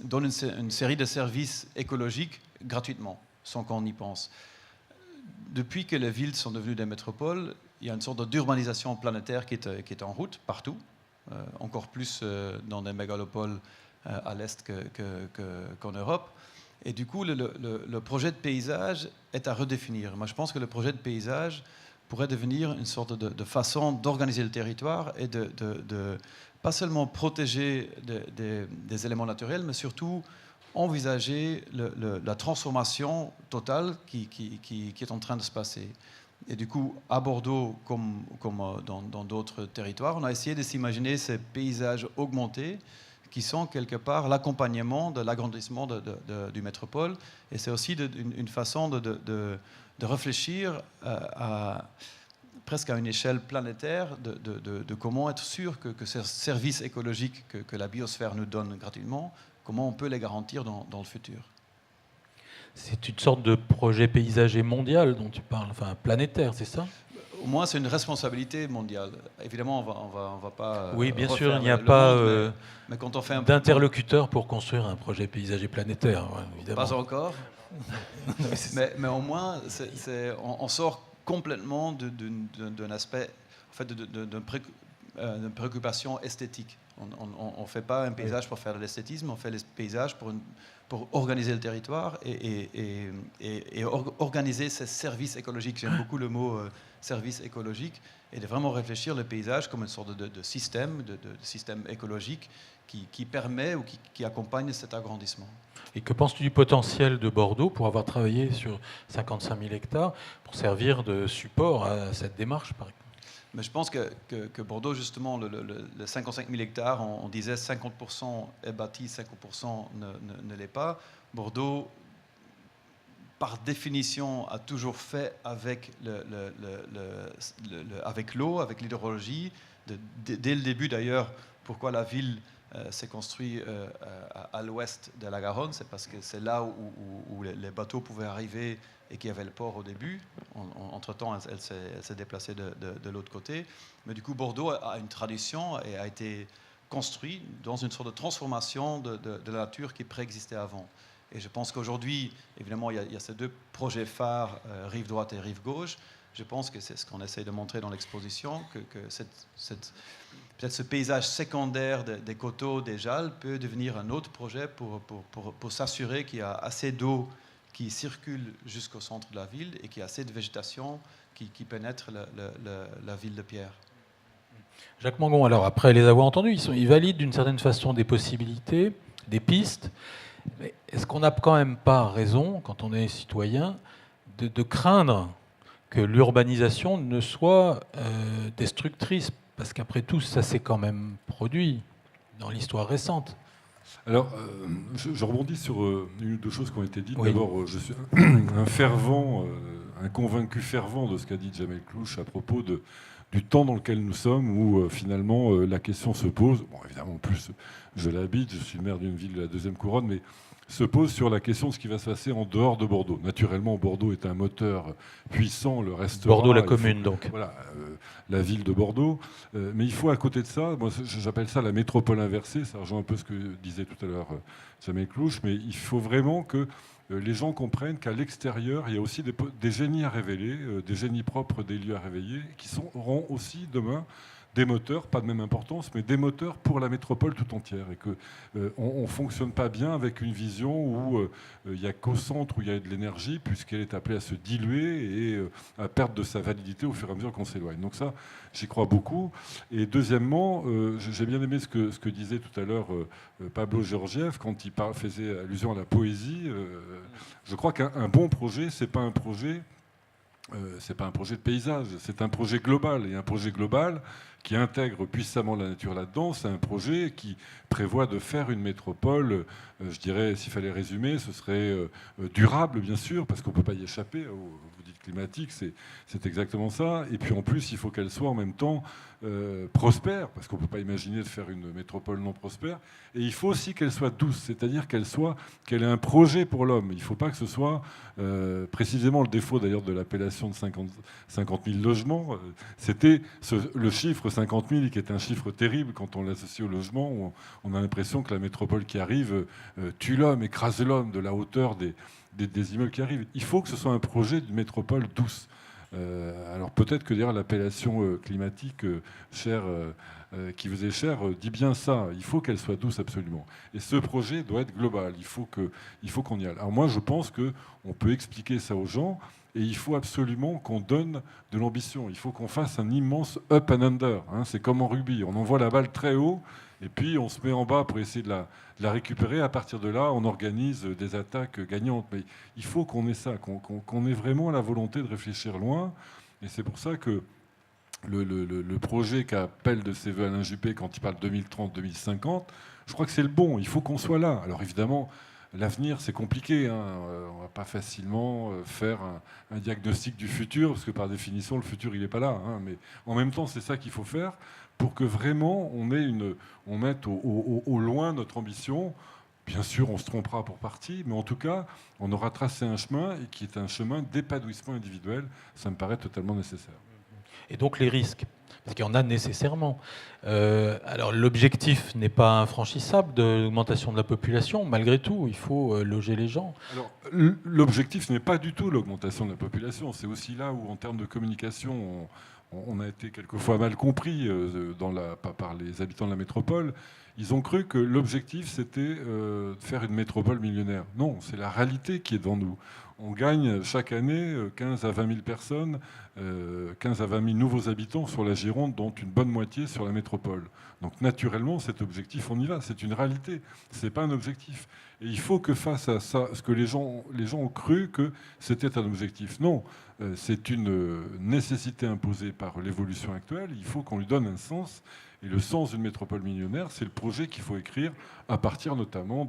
donne une série de services écologiques gratuitement, sans qu'on y pense. Depuis que les villes sont devenues des métropoles, il y a une sorte d'urbanisation planétaire qui est en route partout, encore plus dans des mégalopoles à l'est qu'en Europe. Et du coup, le projet de paysage est à redéfinir. Moi, je pense que le projet de paysage pourrait devenir une sorte de façon d'organiser le territoire et de pas seulement protéger des éléments naturels, mais surtout envisager la transformation totale qui est en train de se passer. Et du coup, à Bordeaux, comme dans d'autres territoires, on a essayé de s'imaginer ces paysages augmentés qui sont quelque part l'accompagnement de l'agrandissement du métropole. Et c'est aussi une façon de réfléchir presque à une échelle planétaire de comment être sûr que ces services écologiques que la biosphère nous donne gratuitement, comment on peut les garantir dans le futur. C'est une sorte de projet paysager mondial dont tu parles, enfin planétaire, c'est ça? Au moins, c'est une responsabilité mondiale. Évidemment, on va pas. Oui, bien sûr, il n'y a pas mais quand on fait d'interlocuteur pour construire un projet paysager planétaire, ouais, évidemment. Pas encore. mais au moins, on sort complètement d'un aspect, en fait, d'une préoccupation esthétique. On ne fait pas un paysage pour faire de l'esthétisme, on fait les paysages pour organiser le territoire et organiser ces services écologiques. J'aime beaucoup le mot service écologique, et de vraiment réfléchir le paysage comme une sorte de système écologique qui permet ou qui accompagne cet agrandissement. Et que penses-tu du potentiel de Bordeaux pour avoir travaillé sur 55 000 hectares pour servir de support à cette démarche, par exemple? Mais je pense que Bordeaux, justement, le 55 000 hectares, on disait 50% est bâti, 50% ne l'est pas. Bordeaux, par définition, a toujours fait avec avec l'eau, avec l'hydrologie. Dès le début, d'ailleurs, pourquoi la ville s'est construite à l'ouest de la Garonne, c'est parce que c'est là où les bateaux pouvaient arriver et qu'il y avait le port au début. Entre-temps, elle s'est déplacée de l'autre côté. Mais du coup, Bordeaux a une tradition et a été construit dans une sorte de transformation de la nature qui préexistait avant. Et je pense qu'aujourd'hui, évidemment, il y a ces deux projets phares, rive droite et rive gauche. Je pense que c'est ce qu'on essaie de montrer dans l'exposition, que peut-être ce paysage secondaire des coteaux, des Jalles, peut devenir un autre projet pour s'assurer qu'il y a assez d'eau qui circule jusqu'au centre de la ville et qu'il y a assez de végétation qui pénètre la ville de Pierre. Jacques Mangon, alors après les avoir entendus, ils valident d'une certaine façon des possibilités, des pistes. Mais est-ce qu'on n'a quand même pas raison, quand on est citoyen, de craindre que l'urbanisation ne soit destructrice? Parce qu'après tout, ça s'est quand même produit dans l'histoire récente. Alors, je rebondis sur une ou deux choses qui ont été dites. Oui. D'abord, je suis un convaincu fervent de ce qu'a dit Jamel Clouche à propos du temps dans lequel nous sommes, où finalement la question se pose. Bon, évidemment, en plus, je l'habite, je suis le maire d'une ville de la deuxième couronne, mais se pose sur la question de ce qui va se passer en dehors de Bordeaux. Naturellement, Bordeaux est un moteur puissant, le restera... Bordeaux, la commune, donc. Voilà, la ville de Bordeaux. Mais il faut, à côté de ça, moi j'appelle ça la métropole inversée, ça rejoint un peu ce que disait tout à l'heure Jamel Clouche, mais il faut vraiment que les gens comprennent qu'à l'extérieur, il y a aussi des génies à révéler, des génies propres des lieux à réveiller, qui auront aussi demain des moteurs, pas de même importance, mais des moteurs pour la métropole tout entière. Et qu'on ne fonctionne pas bien avec une vision où il n'y a qu'au centre où il y a de l'énergie, puisqu'elle est appelée à se diluer et à perdre de sa validité au fur et à mesure qu'on s'éloigne. Donc ça, j'y crois beaucoup. Et deuxièmement, j'ai bien aimé ce que disait tout à l'heure Pablo Georgiev, quand il faisait allusion à la poésie. Je crois qu'un bon projet, c'est pas un projet de paysage, c'est un projet global. Et un projet global qui intègre puissamment la nature là-dedans, c'est un projet qui prévoit de faire une métropole, je dirais, s'il fallait résumer, ce serait durable, bien sûr, parce qu'on ne peut pas y échapper. Vous dites climatique, c'est exactement ça. Et puis en plus, il faut qu'elle soit en même temps prospère, parce qu'on ne peut pas imaginer de faire une métropole non prospère. Et il faut aussi qu'elle soit douce, c'est-à-dire qu'elle ait un projet pour l'homme. Il ne faut pas que ce soit précisément le défaut d'ailleurs de l'appellation de 50 000 logements. C'était le chiffre 50 000 qui est un chiffre terrible quand on l'associe au logement, où on a l'impression que la métropole qui arrive tue l'homme, écrase l'homme de la hauteur des immeubles qui arrivent. Il faut que ce soit un projet d'une métropole douce. Alors peut-être que d'ailleurs l'appellation climatique qui vous est chère dit bien ça. Il faut qu'elle soit douce absolument. Et ce projet doit être global. Il faut qu'on y aille. Alors moi je pense qu'on peut expliquer ça aux gens et il faut absolument qu'on donne de l'ambition. Il faut qu'on fasse un immense up and under. Hein. C'est comme en rugby. On envoie la balle très haut et puis on se met en bas pour essayer de la récupérer. À partir de là, on organise des attaques gagnantes. Mais il faut qu'on ait ça, qu'on ait vraiment la volonté de réfléchir loin. Et c'est pour ça que le projet qu'appelle de ses voeux Alain Juppé quand il parle 2030-2050, je crois que c'est le bon. Il faut qu'on soit là. Alors évidemment, l'avenir, c'est compliqué. Hein. On ne va pas facilement faire un diagnostic du futur, parce que par définition, le futur, il n'est pas là. Hein. Mais en même temps, c'est ça qu'il faut faire pour que vraiment on mette au loin notre ambition. Bien sûr, on se trompera pour partie, mais en tout cas, on aura tracé un chemin et qui est un chemin d'épanouissement individuel. Ça me paraît totalement nécessaire. Et donc les risques, parce qu'il y en a nécessairement. Alors l'objectif n'est pas infranchissable de l'augmentation de la population, malgré tout, il faut loger les gens. Alors l'objectif n'est pas du tout l'augmentation de la population, c'est aussi là où en termes de communication, on a été quelquefois mal compris par les habitants de la métropole. Ils ont cru que l'objectif, c'était de faire une métropole millionnaire. Non, c'est la réalité qui est devant nous. On gagne chaque année 15 à 20 000 personnes, 15 à 20 000 nouveaux habitants sur la Gironde, dont une bonne moitié sur la métropole. Donc naturellement, cet objectif, on y va. C'est une réalité. Ce n'est pas un objectif. Et il faut que face à ça, ce que les gens ont cru que c'était un objectif. Non, c'est une nécessité imposée par l'évolution actuelle. Il faut qu'on lui donne un sens. Et le sens d'une métropole millionnaire, c'est le projet qu'il faut écrire à partir notamment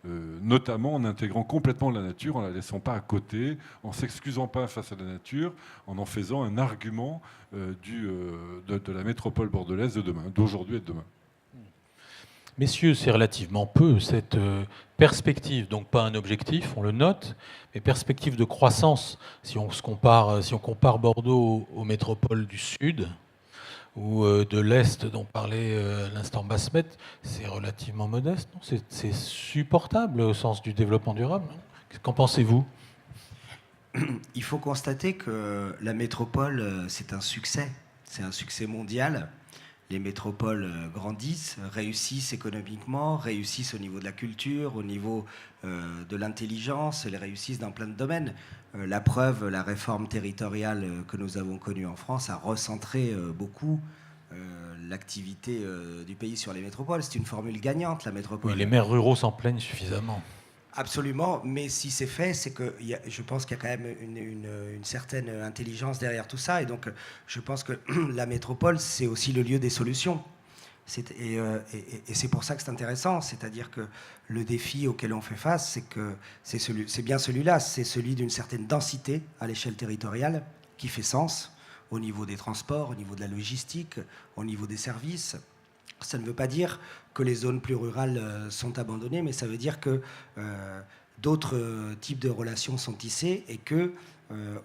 en intégrant complètement la nature, en ne la laissant pas à côté, en s'excusant pas face à la nature, en faisant un argument de la métropole bordelaise de demain, d'aujourd'hui et de demain. Messieurs, c'est relativement peu cette perspective, donc pas un objectif, on le note, mais perspective de croissance. Si on compare Bordeaux aux métropoles du Sud, ou de l'Est dont parlait à l'instant Basmet, c'est relativement modeste, non ? C'est supportable au sens du développement durable. Qu'en pensez-vous ? Il faut constater que la métropole, c'est un succès mondial. Les métropoles grandissent, réussissent économiquement, réussissent au niveau de la culture, au niveau de l'intelligence, elles réussissent dans plein de domaines. La preuve, la réforme territoriale que nous avons connue en France a recentré beaucoup l'activité du pays sur les métropoles. C'est une formule gagnante, la métropole. Oui, les maires ruraux s'en plaignent suffisamment. Absolument, mais si c'est fait, c'est que je pense qu'il y a quand même une certaine intelligence derrière tout ça, et donc je pense que la métropole, c'est aussi le lieu des solutions. Et c'est pour ça que c'est intéressant, c'est-à-dire que le défi auquel on fait face, c'est bien celui-là, c'est celui d'une certaine densité à l'échelle territoriale qui fait sens au niveau des transports, au niveau de la logistique, au niveau des services. Ça ne veut pas dire que les zones plus rurales sont abandonnées, mais ça veut dire que d'autres types de relations sont tissées et que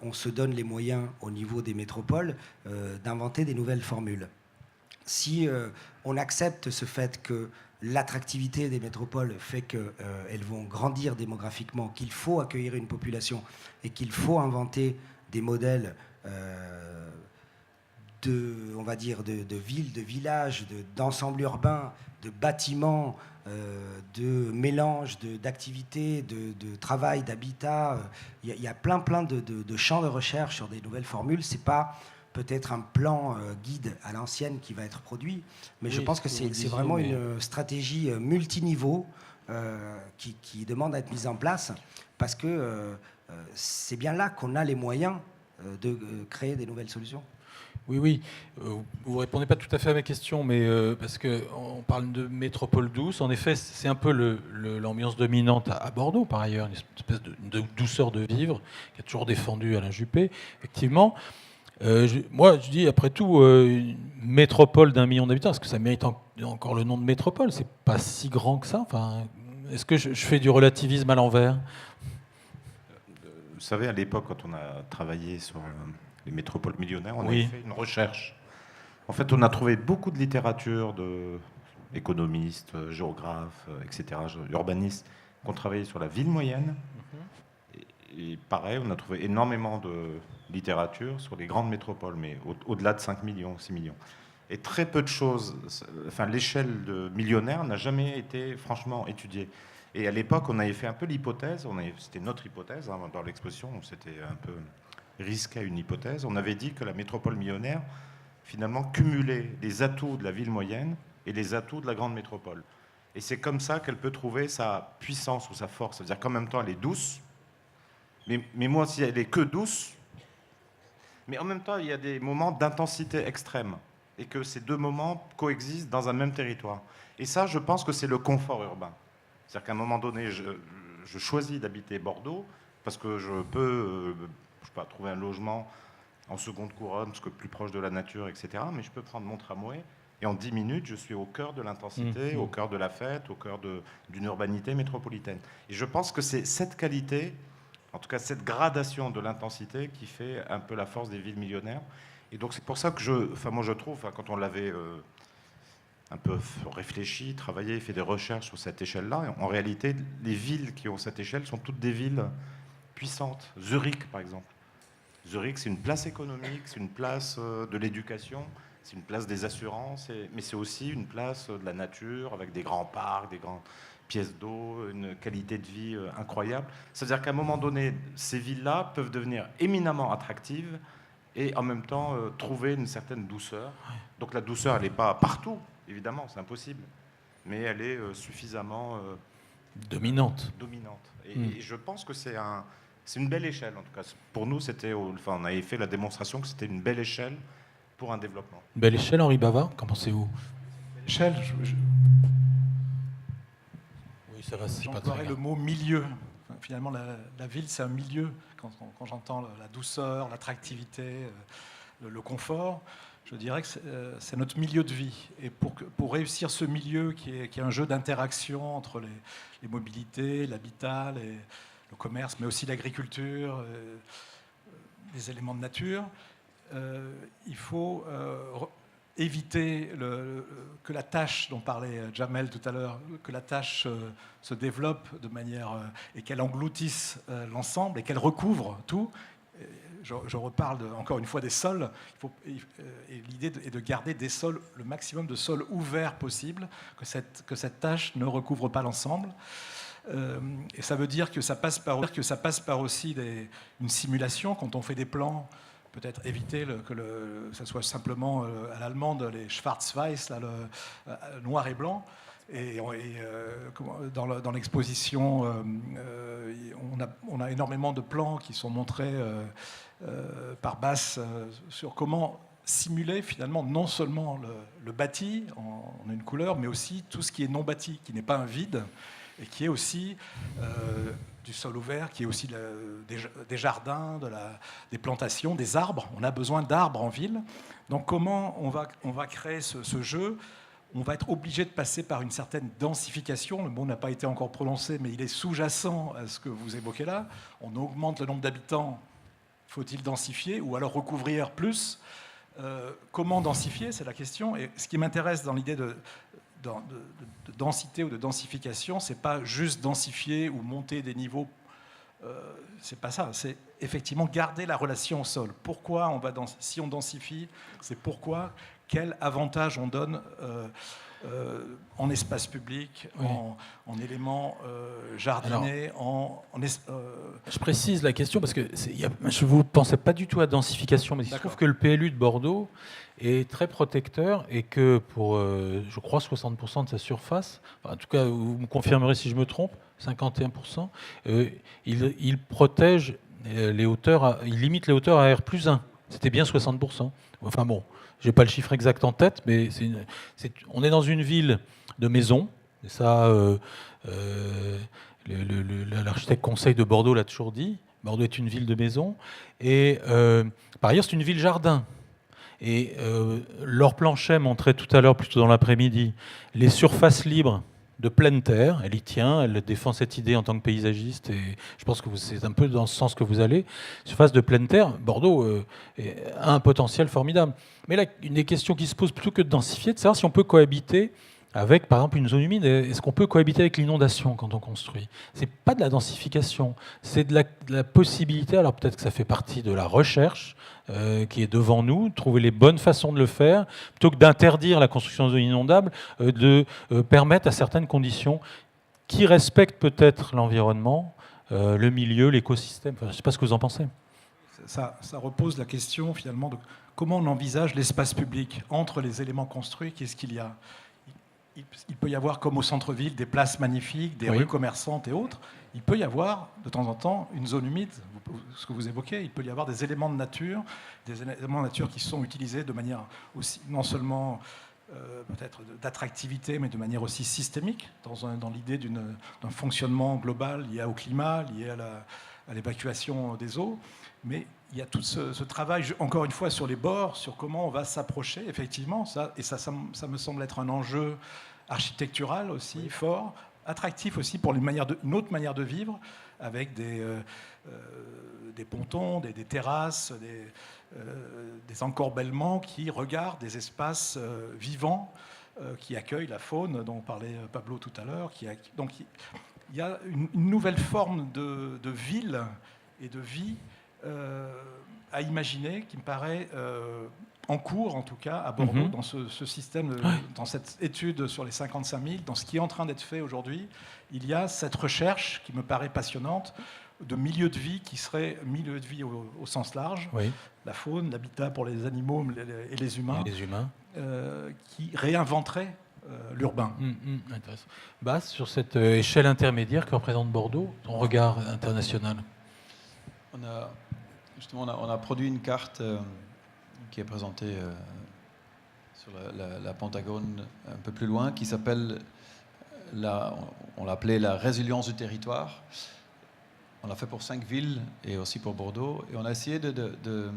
on se donne les moyens au niveau des métropoles d'inventer des nouvelles formules. Si on accepte ce fait que l'attractivité des métropoles fait qu'elles vont grandir démographiquement, qu'il faut accueillir une population et qu'il faut inventer des modèles de villes, de villages, d'ensemble urbain, de bâtiments, de mélange d'activités, de travail, d'habitat. Il y a plein de champs de recherche sur des nouvelles formules. C'est pas peut-être un plan guide à l'ancienne qui va être produit, mais je pense que c'est vraiment une stratégie multiniveau qui demande à être mise en place, parce que c'est bien là qu'on a les moyens de créer des nouvelles solutions. Oui. Vous ne répondez pas tout à fait à ma question, mais parce qu'on parle de métropole douce. En effet, c'est un peu l'ambiance dominante à Bordeaux, par ailleurs, une espèce de douceur de vivre qui a toujours défendu Alain Juppé, effectivement. Moi, je dis, après tout, une métropole d'1 million d'habitants, est-ce que ça mérite encore le nom de métropole? C'est pas si grand que ça. Enfin, est-ce que je fais du relativisme à l'envers? Vous savez, à l'époque, quand on a travaillé sur les métropoles millionnaires, on Oui. a fait une recherche. En fait, on a trouvé beaucoup de littérature d'économistes, géographes, etc., urbanistes, qui ont travaillé sur la ville moyenne. Et pareil, on a trouvé énormément de littérature sur les grandes métropoles, mais au-delà de 5 millions, 6 millions. Et très peu de choses, enfin l'échelle de millionnaire n'a jamais été franchement étudiée. Et à l'époque, on avait fait un peu l'hypothèse, c'était notre hypothèse, hein, dans l'exposition, on s'était un peu risqué à une hypothèse. On avait dit que la métropole millionnaire, finalement, cumulait les atouts de la ville moyenne et les atouts de la grande métropole. Et c'est comme ça qu'elle peut trouver sa puissance ou sa force. C'est-à-dire qu'en même temps, elle est douce, mais moi, si elle est que douce, mais en même temps, il y a des moments d'intensité extrême, et que ces deux moments coexistent dans un même territoire. Et ça, je pense que c'est le confort urbain. C'est-à-dire qu'à un moment donné, je choisis d'habiter Bordeaux parce que je peux trouver un logement en seconde couronne, parce que plus proche de la nature, etc. Mais je peux prendre mon tramway et en 10 minutes, je suis au cœur de l'intensité, au cœur de la fête, au cœur d'une urbanité métropolitaine. Et je pense que c'est cette qualité, en tout cas cette gradation de l'intensité qui fait un peu la force des villes millionnaires. Et donc c'est pour ça que moi je trouve, quand on l'avait un peu réfléchi, travaillé, fait des recherches sur cette échelle-là. En réalité, les villes qui ont cette échelle sont toutes des villes puissantes. Zurich, par exemple. Zurich, c'est une place économique, c'est une place de l'éducation, c'est une place des assurances, mais c'est aussi une place de la nature, avec des grands parcs, des grandes pièces d'eau, une qualité de vie incroyable. C'est-à-dire qu'à un moment donné, ces villes-là peuvent devenir éminemment attractives et en même temps trouver une certaine douceur. Donc la douceur, elle n'est pas partout. Évidemment, c'est impossible, mais elle est suffisamment dominante. Et je pense que c'est une belle échelle, en tout cas. Pour nous, on avait fait la démonstration que c'était une belle échelle pour un développement. Belle échelle, Henri Bava, qu'en pensez-vous? Échelle, Oui, ça va, c'est pas très j'emploierais grave. le mot milieu. Enfin, finalement, la ville, c'est un milieu. Quand j'entends la douceur, l'attractivité, le confort, je dirais que c'est notre milieu de vie. Et pour réussir ce milieu qui est un jeu d'interaction entre les mobilités, l'habitat, le commerce, mais aussi l'agriculture, les éléments de nature, il faut éviter que la tâche dont parlait Jamel tout à l'heure, que la tâche se développe de manière et qu'elle engloutisse l'ensemble et qu'elle recouvre tout. Je reparle encore une fois des sols. Et l'idée est de garder des sols, le maximum de sols ouverts possible, que cette tâche ne recouvre pas l'ensemble. Et ça veut dire que ça passe par aussi une simulation. Quand on fait des plans, peut-être éviter que ça soit simplement à l'allemande les Schwarz-Weiß, là, le noir et blanc. Et dans l'exposition, on a énormément de plans qui sont montrés par Bass sur comment simuler finalement non seulement le bâti en une couleur, mais aussi tout ce qui est non bâti, qui n'est pas un vide, et qui est aussi du sol ouvert, qui est aussi des jardins, des plantations, des arbres. On a besoin d'arbres en ville. Donc comment on va créer ce jeu? On va être obligé de passer par une certaine densification. Le mot n'a pas été encore prononcé, mais il est sous-jacent à ce que vous évoquez là. On augmente le nombre d'habitants. Faut-il densifier ou alors recouvrir plus? Comment densifier? C'est la question. Et ce qui m'intéresse dans l'idée de densité ou de densification, c'est pas juste densifier ou monter des niveaux. C'est pas ça. C'est effectivement garder la relation au sol. Pourquoi si on densifie, c'est pourquoi, quel avantage on donne en espace public, Oui. en éléments jardinés, Je précise la question parce que je ne vous pensais pas du tout à densification, mais il se trouve que le PLU de Bordeaux est très protecteur et que pour, je crois, 60% de sa surface, en tout cas, vous me confirmerez si je me trompe, 51%, il protège les hauteurs, il limite les hauteurs à R+1. C'était bien 60%. Enfin bon, j'ai pas le chiffre exact en tête, mais on est dans une ville de maisons. Et ça, l'architecte conseil de Bordeaux l'a toujours dit. Bordeaux est une ville de maisons. Et par ailleurs, c'est une ville jardin. Et Laure Planchet montrait tout à l'heure, plutôt dans l'après-midi, les surfaces libres de pleine terre. Elle y tient, elle défend cette idée en tant que paysagiste, et je pense que c'est un peu dans ce sens que vous allez. Surface de pleine terre, Bordeaux a un potentiel formidable. Mais là, une des questions qui se pose, plutôt que de densifier, de savoir si on peut cohabiter avec, par exemple, une zone humide. Est-ce qu'on peut cohabiter avec l'inondation quand on construit? C'est pas de la densification, c'est de la possibilité, alors peut-être que ça fait partie de la recherche qui est devant nous, trouver les bonnes façons de le faire, plutôt que d'interdire la construction de zones inondables, de permettre à certaines conditions qui respectent peut-être l'environnement, le milieu, l'écosystème. Enfin, je ne sais pas ce que vous en pensez. Ça repose la question finalement de comment on envisage l'espace public entre les éléments construits. Qu'est-ce qu'il y a? Il peut y avoir, comme au centre-ville, des places magnifiques, des rues commerçantes et autres. Il peut y avoir, de temps en temps, une zone humide, ce que vous évoquez. Il peut y avoir des éléments de nature qui sont utilisés de manière aussi, non seulement peut-être d'attractivité, mais de manière aussi systémique, dans l'idée d'un fonctionnement global lié au climat, lié à l'évacuation des eaux. Mais il y a tout ce travail, encore une fois, sur les bords, sur comment on va s'approcher, effectivement. Ça me semble être un enjeu architectural aussi fort, attractif aussi pour une autre manière de vivre, avec des pontons, des terrasses, des encorbellements qui regardent des espaces vivants qui accueillent la faune dont parlait Pablo tout à l'heure. Donc il y a une nouvelle forme de ville et de vie à imaginer, qui me paraît en cours, en tout cas, à Bordeaux, dans ce système, dans cette étude sur les 55 000, dans ce qui est en train d'être fait aujourd'hui. Il y a cette recherche qui me paraît passionnante de milieux de vie qui seraient milieux de vie au sens large, la faune, l'habitat pour les animaux et les humains, qui réinventeraient l'urbain. Intéressant. Bas, sur cette échelle intermédiaire que représente Bordeaux, ton regard international? On a produit une carte qui est présentée sur la Pentagone un peu plus loin, qui s'appelle, on l'appelait la résilience du territoire. On l'a fait pour 5 villes et aussi pour Bordeaux. Et on a essayé de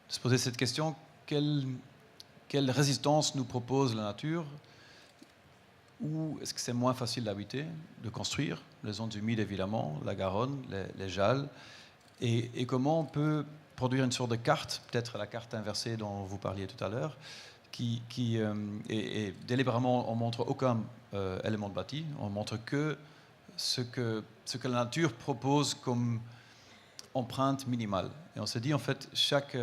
se poser cette question, quelle résistance nous propose la nature? Où est-ce que c'est moins facile d'habiter, de construire? Les zones humides, évidemment, la Garonne, les Jalles. Et comment on peut produire une sorte de carte, peut-être la carte inversée dont vous parliez tout à l'heure, et délibérément, on ne montre aucun élément de bâti, on montre que ce que la nature propose comme empreinte minimale. Et on s'est dit, en fait, chaque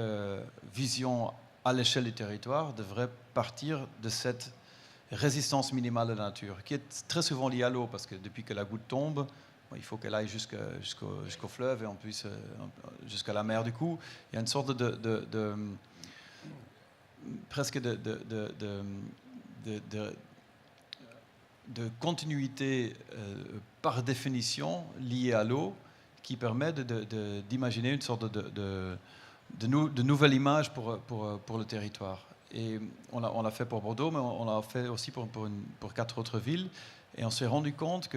vision à l'échelle du territoire devrait partir de cette résistance minimale de la nature, qui est très souvent liée à l'eau, parce que depuis que la goutte tombe, il faut qu'elle aille jusqu'au fleuve et en plus jusqu'à la mer. Du coup, il y a une sorte presque de continuité par définition liée à l'eau qui permet d'imaginer une sorte de nouvelle image pour le territoire. Et on l'a fait pour Bordeaux, mais on l'a fait aussi pour 4 autres villes. Et on s'est rendu compte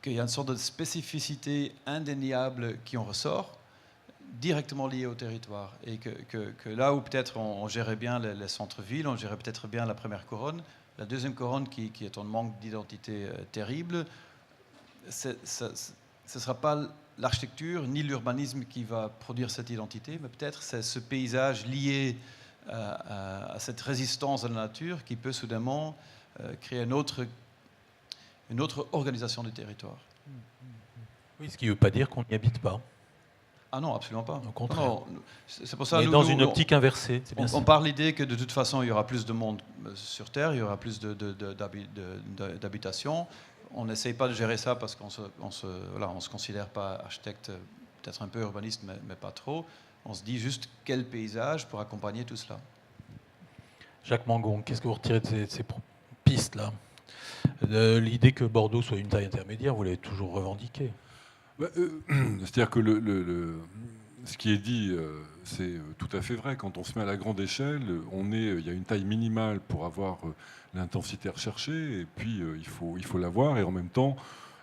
qu'il y a une sorte de spécificité indéniable qui en ressort, directement liée au territoire. Et que là où peut-être on gérait bien les centres-villes, on gérait peut-être bien la première couronne, la deuxième couronne qui est en manque d'identité terrible, ce ne sera pas l'architecture ni l'urbanisme qui va produire cette identité, mais peut-être c'est ce paysage lié à cette résistance de la nature qui peut soudainement créer une autre organisation du territoire. Oui, ce qui ne veut pas dire qu'on n'y habite pas. Ah non, absolument pas. Au contraire. Non, c'est pour ça, mais dans une optique inversée. C'est bien on part l'idée que de toute façon, il y aura plus de monde sur Terre, il y aura plus d'habitation. On n'essaye pas de gérer ça parce qu'on se considère pas architecte, peut-être un peu urbaniste, mais pas trop. On se dit juste quel paysage pour accompagner tout cela. Jacques Mangon, qu'est-ce que vous retirez de ces pistes-là? L'idée que Bordeaux soit une taille intermédiaire, vous l'avez toujours revendiquée. C'est-à-dire que ce qui est dit, c'est tout à fait vrai. Quand on se met à la grande échelle, il y a une taille minimale pour avoir l'intensité recherchée, et puis il faut l'avoir, et en même temps,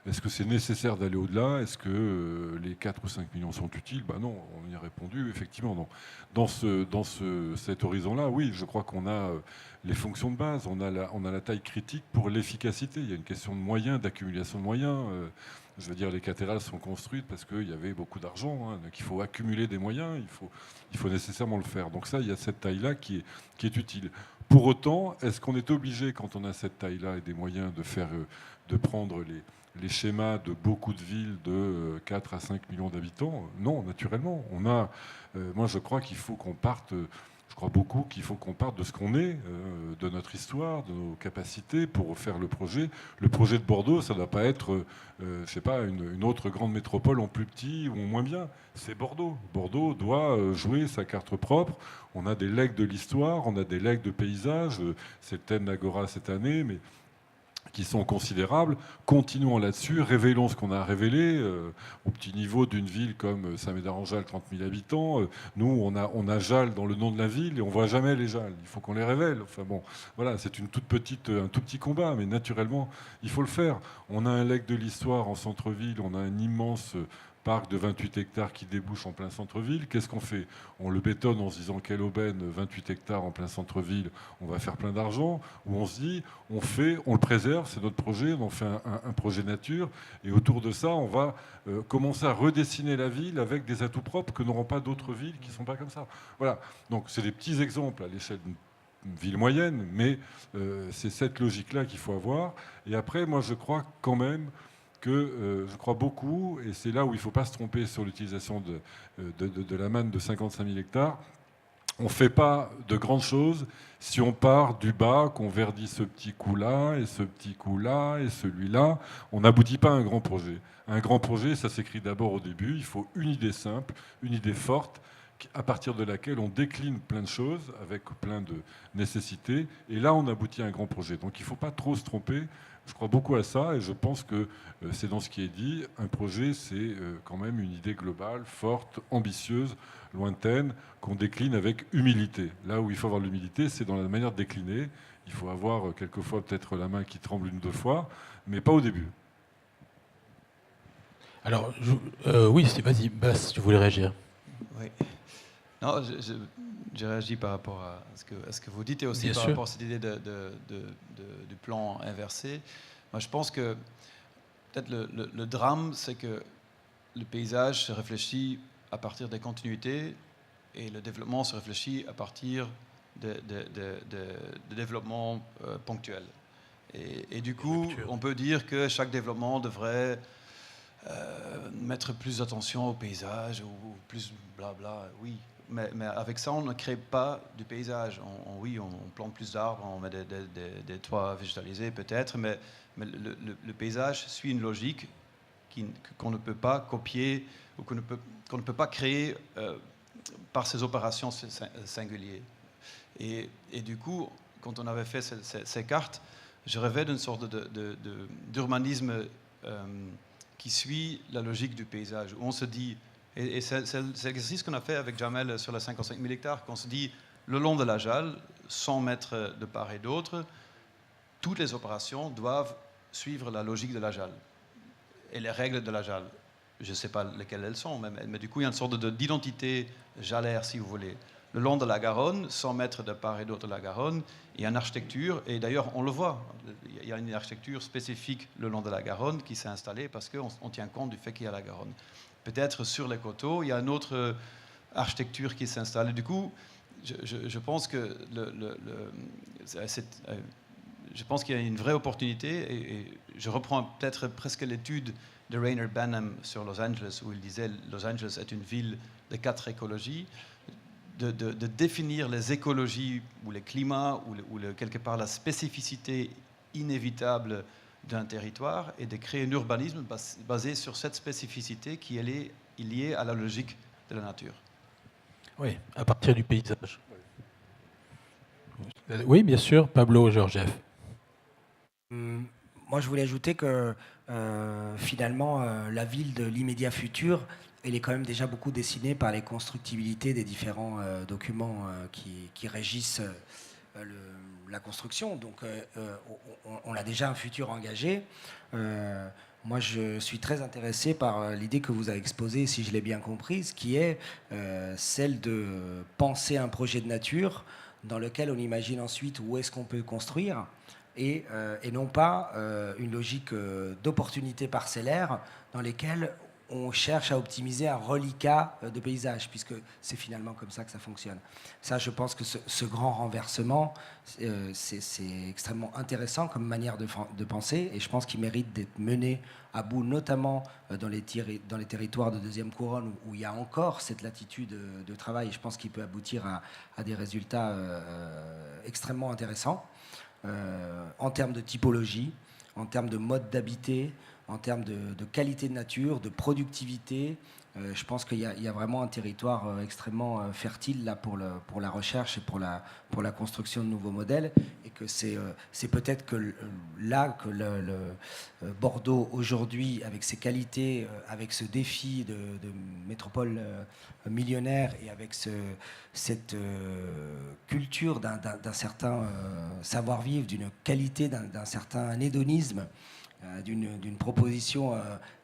est-ce que c'est nécessaire d'aller au-delà? Est-ce que les 4 ou 5 millions sont utiles? Non, on y a répondu, effectivement, non. Dans cet horizon-là, oui, je crois qu'on a les fonctions de base, on a la taille critique pour l'efficacité. Il y a une question de moyens, d'accumulation de moyens. Je veux dire, les cathédrales sont construites parce qu'il y avait beaucoup d'argent, hein, donc il faut accumuler des moyens, il faut nécessairement le faire. Donc ça, il y a cette taille-là qui est utile. Pour autant, est-ce qu'on est obligé, quand on a cette taille-là et des moyens, de prendre les schémas de beaucoup de villes de 4 à 5 millions d'habitants? Non, naturellement. Moi, je crois qu'il faut qu'on parte... Je crois beaucoup qu'il faut qu'on parte de ce qu'on est, de notre histoire, de nos capacités pour faire le projet. Le projet de Bordeaux, ça ne doit pas être, je sais pas, une autre grande métropole en plus petit ou en moins bien. C'est Bordeaux. Bordeaux doit jouer sa carte propre. On a des legs de l'histoire, on a des legs de paysages. C'est le thème d'Agora cette année, mais qui sont considérables. Continuons là-dessus, révélons ce qu'on a révélé au petit niveau d'une ville comme Saint-Médard-en-Jalles, 30 000 habitants. Nous, on a Jalles dans le nom de la ville et on voit jamais les Jalles. Il faut qu'on les révèle. Enfin bon, voilà, c'est un tout petit combat, mais naturellement, il faut le faire. On a un legs de l'histoire en centre-ville, on a un immense parc de 28 hectares qui débouche en plein centre-ville. Qu'est-ce qu'on fait? On le bétonne en se disant quelle aubaine, 28 hectares en plein centre-ville, on va faire plein d'argent. Ou on se dit, on le préserve, c'est notre projet, on en fait un projet nature. Et autour de ça, on va commencer à redessiner la ville avec des atouts propres que n'auront pas d'autres villes qui ne sont pas comme ça. Voilà. Donc c'est des petits exemples à l'échelle d'une ville moyenne, mais c'est cette logique-là qu'il faut avoir. Et après, moi, je crois quand même je crois beaucoup, et c'est là où il ne faut pas se tromper sur l'utilisation de la manne de 55 000 hectares, on ne fait pas de grandes choses si on part du bas, qu'on verdit ce petit coup-là, et ce petit coup-là, et celui-là. On n'aboutit pas à un grand projet. Un grand projet, ça s'écrit d'abord au début, il faut une idée simple, une idée forte, à partir de laquelle on décline plein de choses, avec plein de nécessités, et là on aboutit à un grand projet. Donc il ne faut pas trop se tromper. Je crois beaucoup à ça et je pense que c'est dans ce qui est dit. Un projet, c'est quand même une idée globale, forte, ambitieuse, lointaine, qu'on décline avec humilité. Là où il faut avoir l'humilité, c'est dans la manière de décliner. Il faut avoir quelquefois peut-être la main qui tremble une ou deux fois, mais pas au début. Alors, oui, vas-y, Bas, tu voulais réagir. Oui. Non, j'ai réagi par rapport à ce que vous dites et aussi Bien par sûr. rapport à cette idée du plan inversé. Moi, je pense que peut-être le drame, c'est que le paysage se réfléchit à partir des continuités et le développement se réfléchit à partir de développements ponctuels. Et du coup, on peut dire que chaque développement devrait mettre plus d'attention au paysage ou plus blabla, oui. Mais avec ça, on ne crée pas du paysage. Oui, on plante plus d'arbres, on met des toits végétalisés peut-être, mais le paysage suit une logique qu'on ne peut pas copier ou qu'on ne peut pas créer par ces opérations singulières. Et du coup, quand on avait fait ces cartes, je rêvais d'une sorte d'urbanisme qui suit la logique du paysage, où on se dit, et c'est l'exercice qu'on a fait avec Jamel sur les 55 000 hectares, qu'on se dit, le long de la Jalles, 100 mètres de part et d'autre, toutes les opérations doivent suivre la logique de la Jalles et les règles de la Jalles. Je ne sais pas lesquelles elles sont, mais du coup, il y a une sorte d'identité jalaire, si vous voulez. Le long de la Garonne, 100 mètres de part et d'autre de la Garonne, il y a une architecture, et d'ailleurs, on le voit, il y a une architecture spécifique le long de la Garonne qui s'est installée parce qu'on tient compte du fait qu'il y a la Garonne. Peut-être sur les coteaux, il y a une autre architecture qui s'installe. Du coup, je pense que je pense qu'il y a une vraie opportunité, et je reprends peut-être presque l'étude de Rainer Benham sur Los Angeles, où il disait Los Angeles est une ville de 4 écologies, de définir les écologies ou les climats ou quelque part la spécificité inévitable d'un territoire et de créer un urbanisme basé sur cette spécificité qui est liée à la logique de la nature. Oui, à partir du paysage. Oui, bien sûr, Pablo Georgiev. Moi, je voulais ajouter que finalement, la ville de l'immédiat futur, il est quand même déjà beaucoup dessiné par les constructibilités des différents documents qui régissent la construction. Donc on a déjà un futur engagé. Moi, je suis très intéressé par l'idée que vous avez exposée, si je l'ai bien comprise, qui est celle de penser un projet de nature dans lequel on imagine ensuite où est-ce qu'on peut construire, et non pas une logique d'opportunité parcellaire dans lesquelles on cherche à optimiser un reliquat de paysage, puisque c'est finalement comme ça que ça fonctionne. Ça, je pense que ce grand renversement, c'est extrêmement intéressant comme manière de penser, et je pense qu'il mérite d'être mené à bout, notamment dans les territoires de deuxième couronne, où il y a encore cette latitude de travail, et je pense qu'il peut aboutir à des résultats extrêmement intéressants, en termes de typologie, en termes de mode d'habiter, en termes de qualité de nature, de productivité. Je pense qu'il y a vraiment un territoire extrêmement fertile là pour la recherche et pour la construction de nouveaux modèles, et que c'est peut-être que là que le Bordeaux aujourd'hui, avec ses qualités, avec ce défi de métropole millionnaire, et avec cette culture d'un certain savoir-vivre, d'une qualité, d'un certain hédonisme, d'une proposition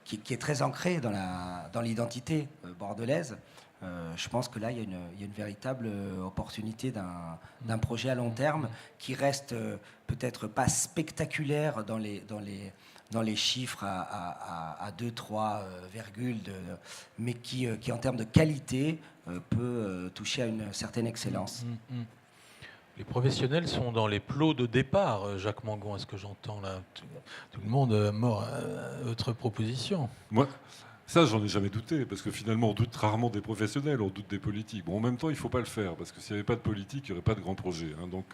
qui est très ancrée dans l'identité bordelaise. Je pense que là, il y a une véritable opportunité d'un projet à long terme qui reste peut-être pas spectaculaire dans les chiffres à 2-3 virgules, mais qui en termes de qualité peut toucher à une certaine excellence. Les professionnels sont dans les plots de départ, Jacques Mangon, est-ce que j'entends là? Tout le monde mord à votre proposition. Moi, ça, j'en ai jamais douté, parce que finalement, on doute rarement des professionnels, on doute des politiques. Bon, en même temps, il ne faut pas le faire, parce que s'il n'y avait pas de politique, il n'y aurait pas de grands projets. Hein. Donc,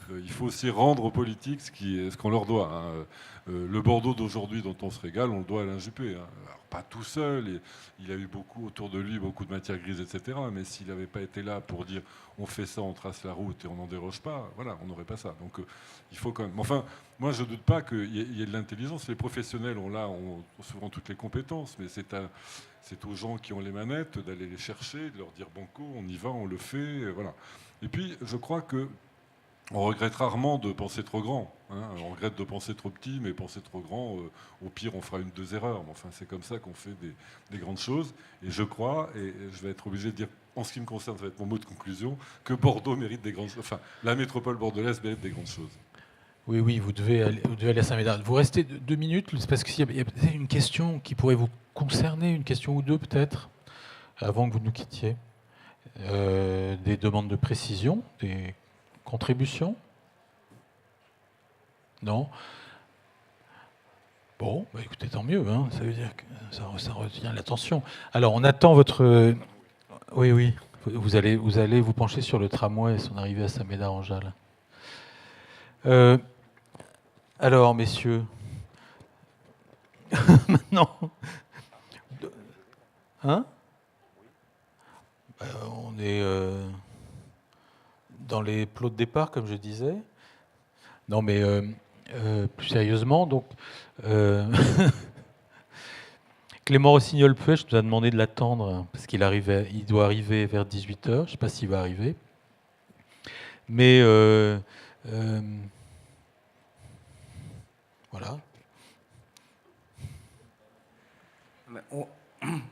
il faut aussi rendre aux politiques ce qu'on leur doit. Hein. Le Bordeaux d'aujourd'hui, dont on se régale, on le doit à Alain Juppé. Hein. Alors, pas tout seul, il a eu beaucoup autour de lui, beaucoup de matières grises, etc. Mais s'il n'avait pas été là pour dire on fait ça, on trace la route et on n'en déroge pas, voilà, on n'aurait pas ça. Donc, il faut quand même. Enfin, moi, je ne doute pas qu'il y ait de l'intelligence. Les professionnels ont souvent toutes les compétences, mais c'est aux gens qui ont les manettes d'aller les chercher, de leur dire banco, on y va, on le fait, voilà. Et puis, je crois que on regrette rarement de penser trop grand. Hein. On regrette de penser trop petit, mais penser trop grand, au pire, on fera 1-2 erreurs. Mais enfin, c'est comme ça qu'on fait des grandes choses. Et je crois, et je vais être obligé de dire, en ce qui me concerne, ça va être mon mot de conclusion, que Bordeaux mérite des grandes choses. Enfin, la métropole bordelaise mérite des grandes choses. Oui, vous devez aller à Saint-Médard. Vous restez 2 minutes, parce qu'il y a peut-être une question qui pourrait vous concerner, une question ou deux peut-être, avant que vous nous quittiez. Des demandes de précision, des contributions? Non? Bon, bah écoutez, tant mieux, hein, ça veut dire que ça retient l'attention. Alors, on attend votre... Oui, vous allez vous pencher sur le tramway et son arrivée à Saint-Médard-en-Jalles. Alors, messieurs, maintenant, hein? On est dans les plots de départ, comme je disais. Non, mais plus sérieusement, donc, Clément Rossignol-Puech nous a demandé de l'attendre, parce qu'il doit arriver vers 18h. Je ne sais pas s'il va arriver. Mais voilà.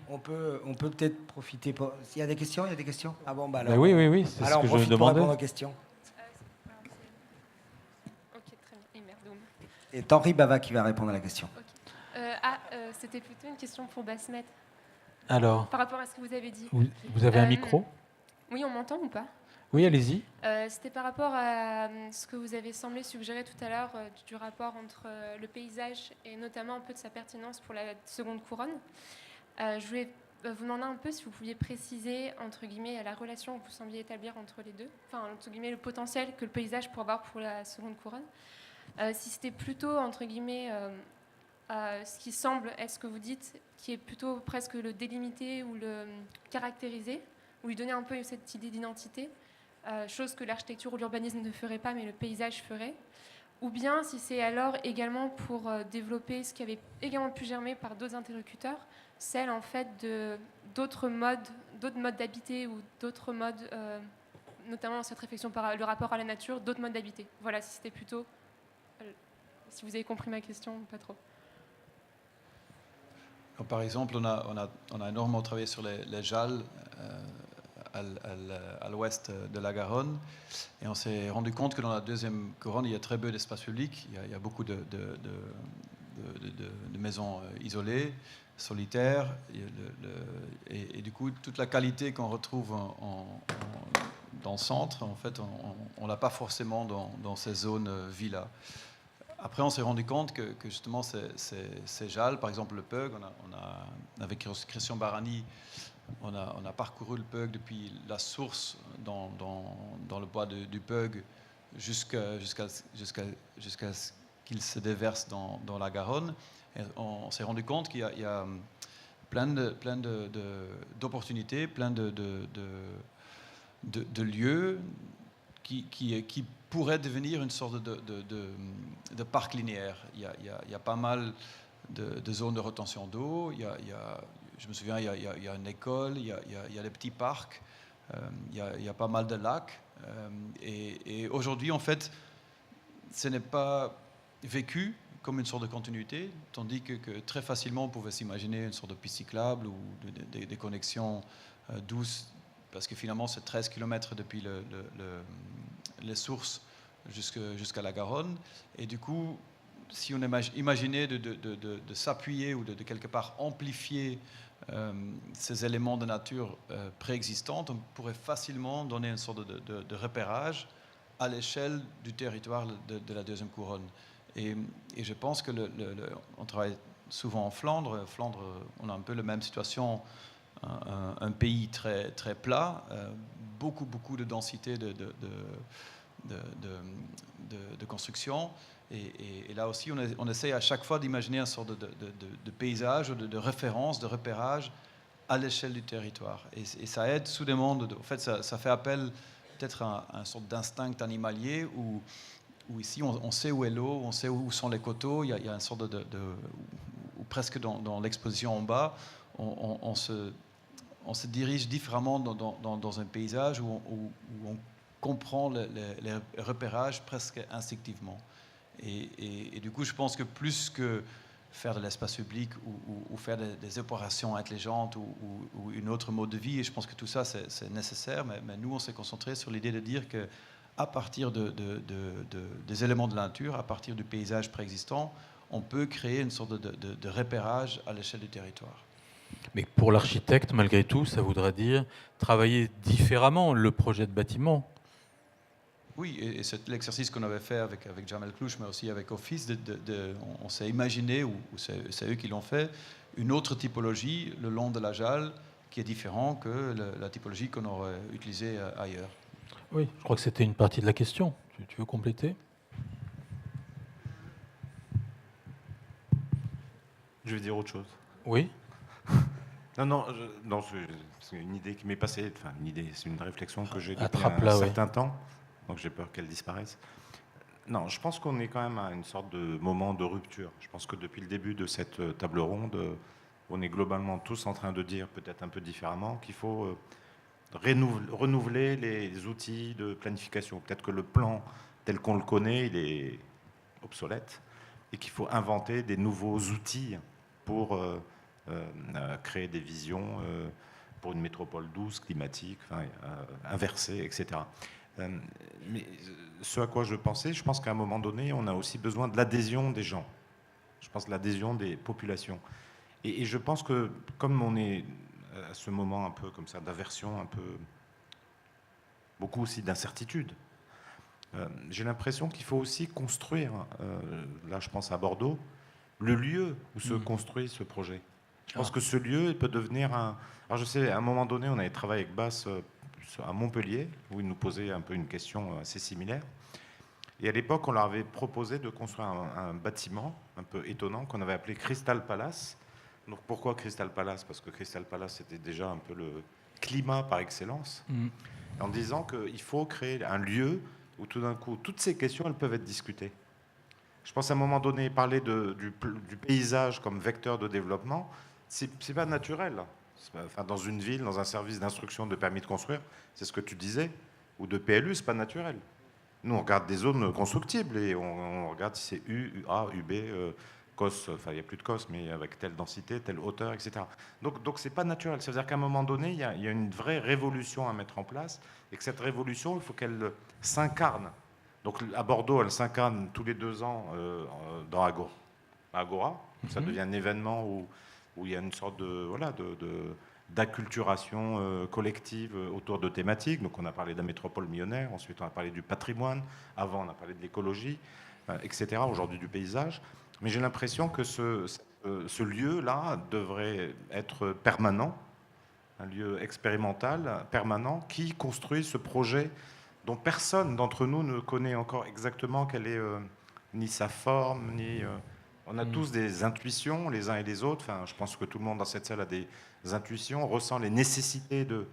On peut peut-être profiter. Il y a des questions? Ah bon, bah alors. Oui, c'est ce que je me demandais. Pour répondre aux questions. Ok, très bien. Et merde. Et Henri Bava qui va répondre à la question. Okay. C'était plutôt une question pour Basmet. Alors. Par rapport à ce que vous avez dit. Vous avez un micro? Oui, on m'entend ou pas? Oui, allez-y. C'était par rapport à ce que vous avez semblé suggérer tout à l'heure du rapport entre le paysage et notamment un peu de sa pertinence pour la seconde couronne. Je voulais vous demander un peu si vous pouviez préciser, entre guillemets, la relation que vous sembliez établir entre les deux, enfin, entre guillemets, le potentiel que le paysage pourrait avoir pour la seconde couronne. Si c'était plutôt, entre guillemets, ce qui semble être ce que vous dites, qui est plutôt presque le délimiter ou le caractériser, ou lui donner un peu cette idée d'identité, chose que l'architecture ou l'urbanisme ne ferait pas, mais le paysage ferait, ou bien si c'est alors également pour développer ce qui avait également pu germer par d'autres interlocuteurs, celle en fait d'autres modes d'habiter ou d'autres modes, notamment dans cette réflexion par le rapport à la nature, d'autres modes d'habiter. Voilà, si c'était plutôt, si vous avez compris ma question, pas trop. Donc, par exemple, on a énormément travaillé sur les Jalles à l'ouest de la Garonne, et on s'est rendu compte que dans la deuxième couronne, il y a très peu d'espace public, il y a beaucoup de maisons isolées, solitaires, et du coup, toute la qualité qu'on retrouve dans le centre, en fait, on l'a pas forcément dans ces zones villas. Après, on s'est rendu compte que justement, ces Jalles, par exemple le Peug, avec Christian Barani, on a parcouru le Peug depuis la source dans le bois du Peug jusqu'à ce qu'il se déverse dans la Garonne. Et on s'est rendu compte qu'il y a plein d'opportunités, plein de lieux qui pourraient devenir une sorte de parc linéaire. Il y a pas mal de zones de rétention d'eau. Je me souviens, il y a une école, il y a des petits parcs, il y a pas mal de lacs. Et aujourd'hui, en fait, ce n'est pas vécu comme une sorte de continuité, tandis que très facilement, on pouvait s'imaginer une sorte de piste cyclable ou des connexions douces, parce que finalement, c'est 13 km depuis les sources jusqu'à la Garonne. Et du coup, si on imaginait de s'appuyer ou de quelque part amplifier ces éléments de nature préexistants, on pourrait facilement donner une sorte de repérage à l'échelle du territoire de la deuxième couronne. Et je pense que on travaille souvent en Flandre. Flandre, on a un peu la même situation, un pays très, très plat, beaucoup de densité de construction. Et là aussi, on essaie à chaque fois d'imaginer une sorte de paysage, de référence, de repérage à l'échelle du territoire. Et ça aide soudainement. En fait, ça fait appel peut-être à une sorte d'instinct animalier où ici, on sait où est l'eau, on sait où sont les coteaux. Il y a une sorte ou presque dans l'exposition en bas, on se dirige différemment dans un paysage où on comprend les repérages presque instinctivement. Et du coup, je pense que plus que faire de l'espace public ou faire des opérations intelligentes ou une autre mode de vie, et je pense que tout ça, c'est nécessaire, mais nous, on s'est concentré sur l'idée de dire qu'à partir des éléments de la nature, à partir du paysage préexistant, on peut créer une sorte de repérage à l'échelle du territoire. Mais pour l'architecte, malgré tout, ça voudrait dire travailler différemment le projet de bâtiment. Oui, et c'est l'exercice qu'on avait fait avec Jamel Clouche, mais aussi avec Office. On s'est imaginé, ou c'est eux qui l'ont fait, une autre typologie le long de la Jalle qui est différent que la typologie qu'on aurait utilisée ailleurs. Oui, je crois que c'était une partie de la question. Tu veux compléter ? Je vais dire autre chose. Oui. Non, c'est une idée qui m'est passée. Enfin, une idée, c'est une réflexion que j'ai depuis Attrape-la, un certain temps. Donc j'ai peur qu'elle disparaisse. Non, je pense qu'on est quand même à une sorte de moment de rupture. Je pense que depuis le début de cette table ronde, on est globalement tous en train de dire, peut-être un peu différemment, qu'il faut renouveler les outils de planification. Peut-être que le plan tel qu'on le connaît, il est obsolète et qu'il faut inventer des nouveaux outils pour créer des visions pour une métropole douce, climatique, inversée, etc. Mais ce à quoi je pensais, je pense qu'à un moment donné, on a aussi besoin de l'adhésion des gens. Je pense de l'adhésion des populations. Et je pense que comme on est à ce moment un peu comme ça d'aversion, un peu beaucoup aussi d'incertitude, j'ai l'impression qu'il faut aussi construire, là je pense à Bordeaux, le lieu où se construit ce projet. Je pense que ce lieu il peut devenir un... Alors je sais, à un moment donné, on avait travaillé avec Bass à Montpellier, où ils nous posaient un peu une question assez similaire. Et à l'époque, on leur avait proposé de construire un bâtiment un peu étonnant qu'on avait appelé Crystal Palace. Donc pourquoi Crystal Palace ? Parce que Crystal Palace, c'était déjà un peu le climat par excellence. En disant qu'il faut créer un lieu où tout d'un coup, toutes ces questions, elles peuvent être discutées. Je pense à un moment donné, parler du paysage comme vecteur de développement, c'est pas naturel. Enfin, dans une ville, dans un service d'instruction de permis de construire, c'est ce que tu disais, ou de PLU, c'est pas naturel. Nous, on regarde des zones constructibles et on regarde si c'est U, UA, UB, COS, enfin il n'y a plus de COS, mais avec telle densité, telle hauteur, etc. Donc c'est pas naturel. Ça veut dire qu'à un moment donné, il y a une vraie révolution à mettre en place et que cette révolution, il faut qu'elle s'incarne. Donc à Bordeaux, elle s'incarne tous les 2 ans dans Agora. Ça devient un événement où il y a une sorte d'acculturation collective autour de thématiques. Donc on a parlé de la métropole millionnaire, ensuite on a parlé du patrimoine, avant on a parlé de l'écologie, etc., aujourd'hui du paysage. Mais j'ai l'impression que ce lieu-là devrait être permanent, un lieu expérimental, permanent, qui construit ce projet dont personne d'entre nous ne connaît encore exactement quelle est ni sa forme, ni... on a tous des intuitions, les uns et les autres. Enfin, je pense que tout le monde dans cette salle a des intuitions, ressent les nécessités de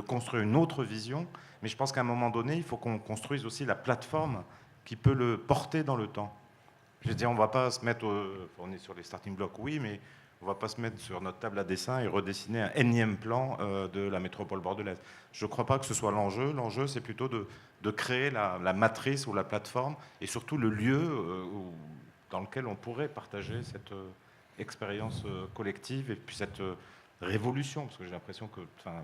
construire une autre vision. Mais je pense qu'à un moment donné, il faut qu'on construise aussi la plateforme qui peut le porter dans le temps. Je veux dire, on ne va pas se mettre... on est sur les starting blocks, oui, mais on ne va pas se mettre sur notre table à dessin et redessiner un énième plan de la métropole bordelaise. Je ne crois pas que ce soit l'enjeu. L'enjeu, c'est plutôt de créer la matrice ou la plateforme et surtout le lieu dans lequel on pourrait partager cette expérience collective et puis cette révolution, parce que j'ai l'impression que, enfin,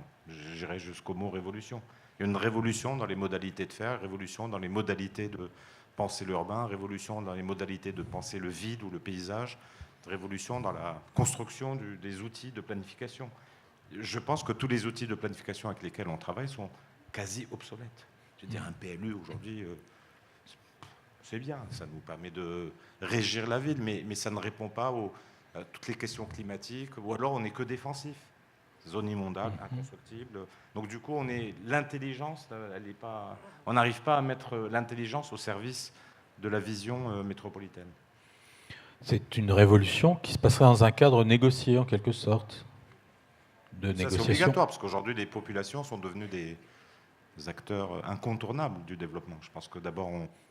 j'irai jusqu'au mot révolution. Il y a une révolution dans les modalités de faire, révolution dans les modalités de penser l'urbain, révolution dans les modalités de penser le vide ou le paysage, révolution dans la construction des outils de planification. Je pense que tous les outils de planification avec lesquels on travaille sont quasi obsolètes. Je veux dire, un PLU aujourd'hui, c'est bien, ça nous permet de régir la ville, mais ça ne répond pas à toutes les questions climatiques, ou alors on n'est que défensif. Zone immondable, inconstructible. Donc du coup, l'intelligence, on n'arrive pas à mettre l'intelligence au service de la vision métropolitaine. C'est une révolution qui se passerait dans un cadre négocié, en quelque sorte. Ça, c'est obligatoire, parce qu'aujourd'hui, les populations sont devenues des acteurs incontournables du développement. Je pense que d'abord,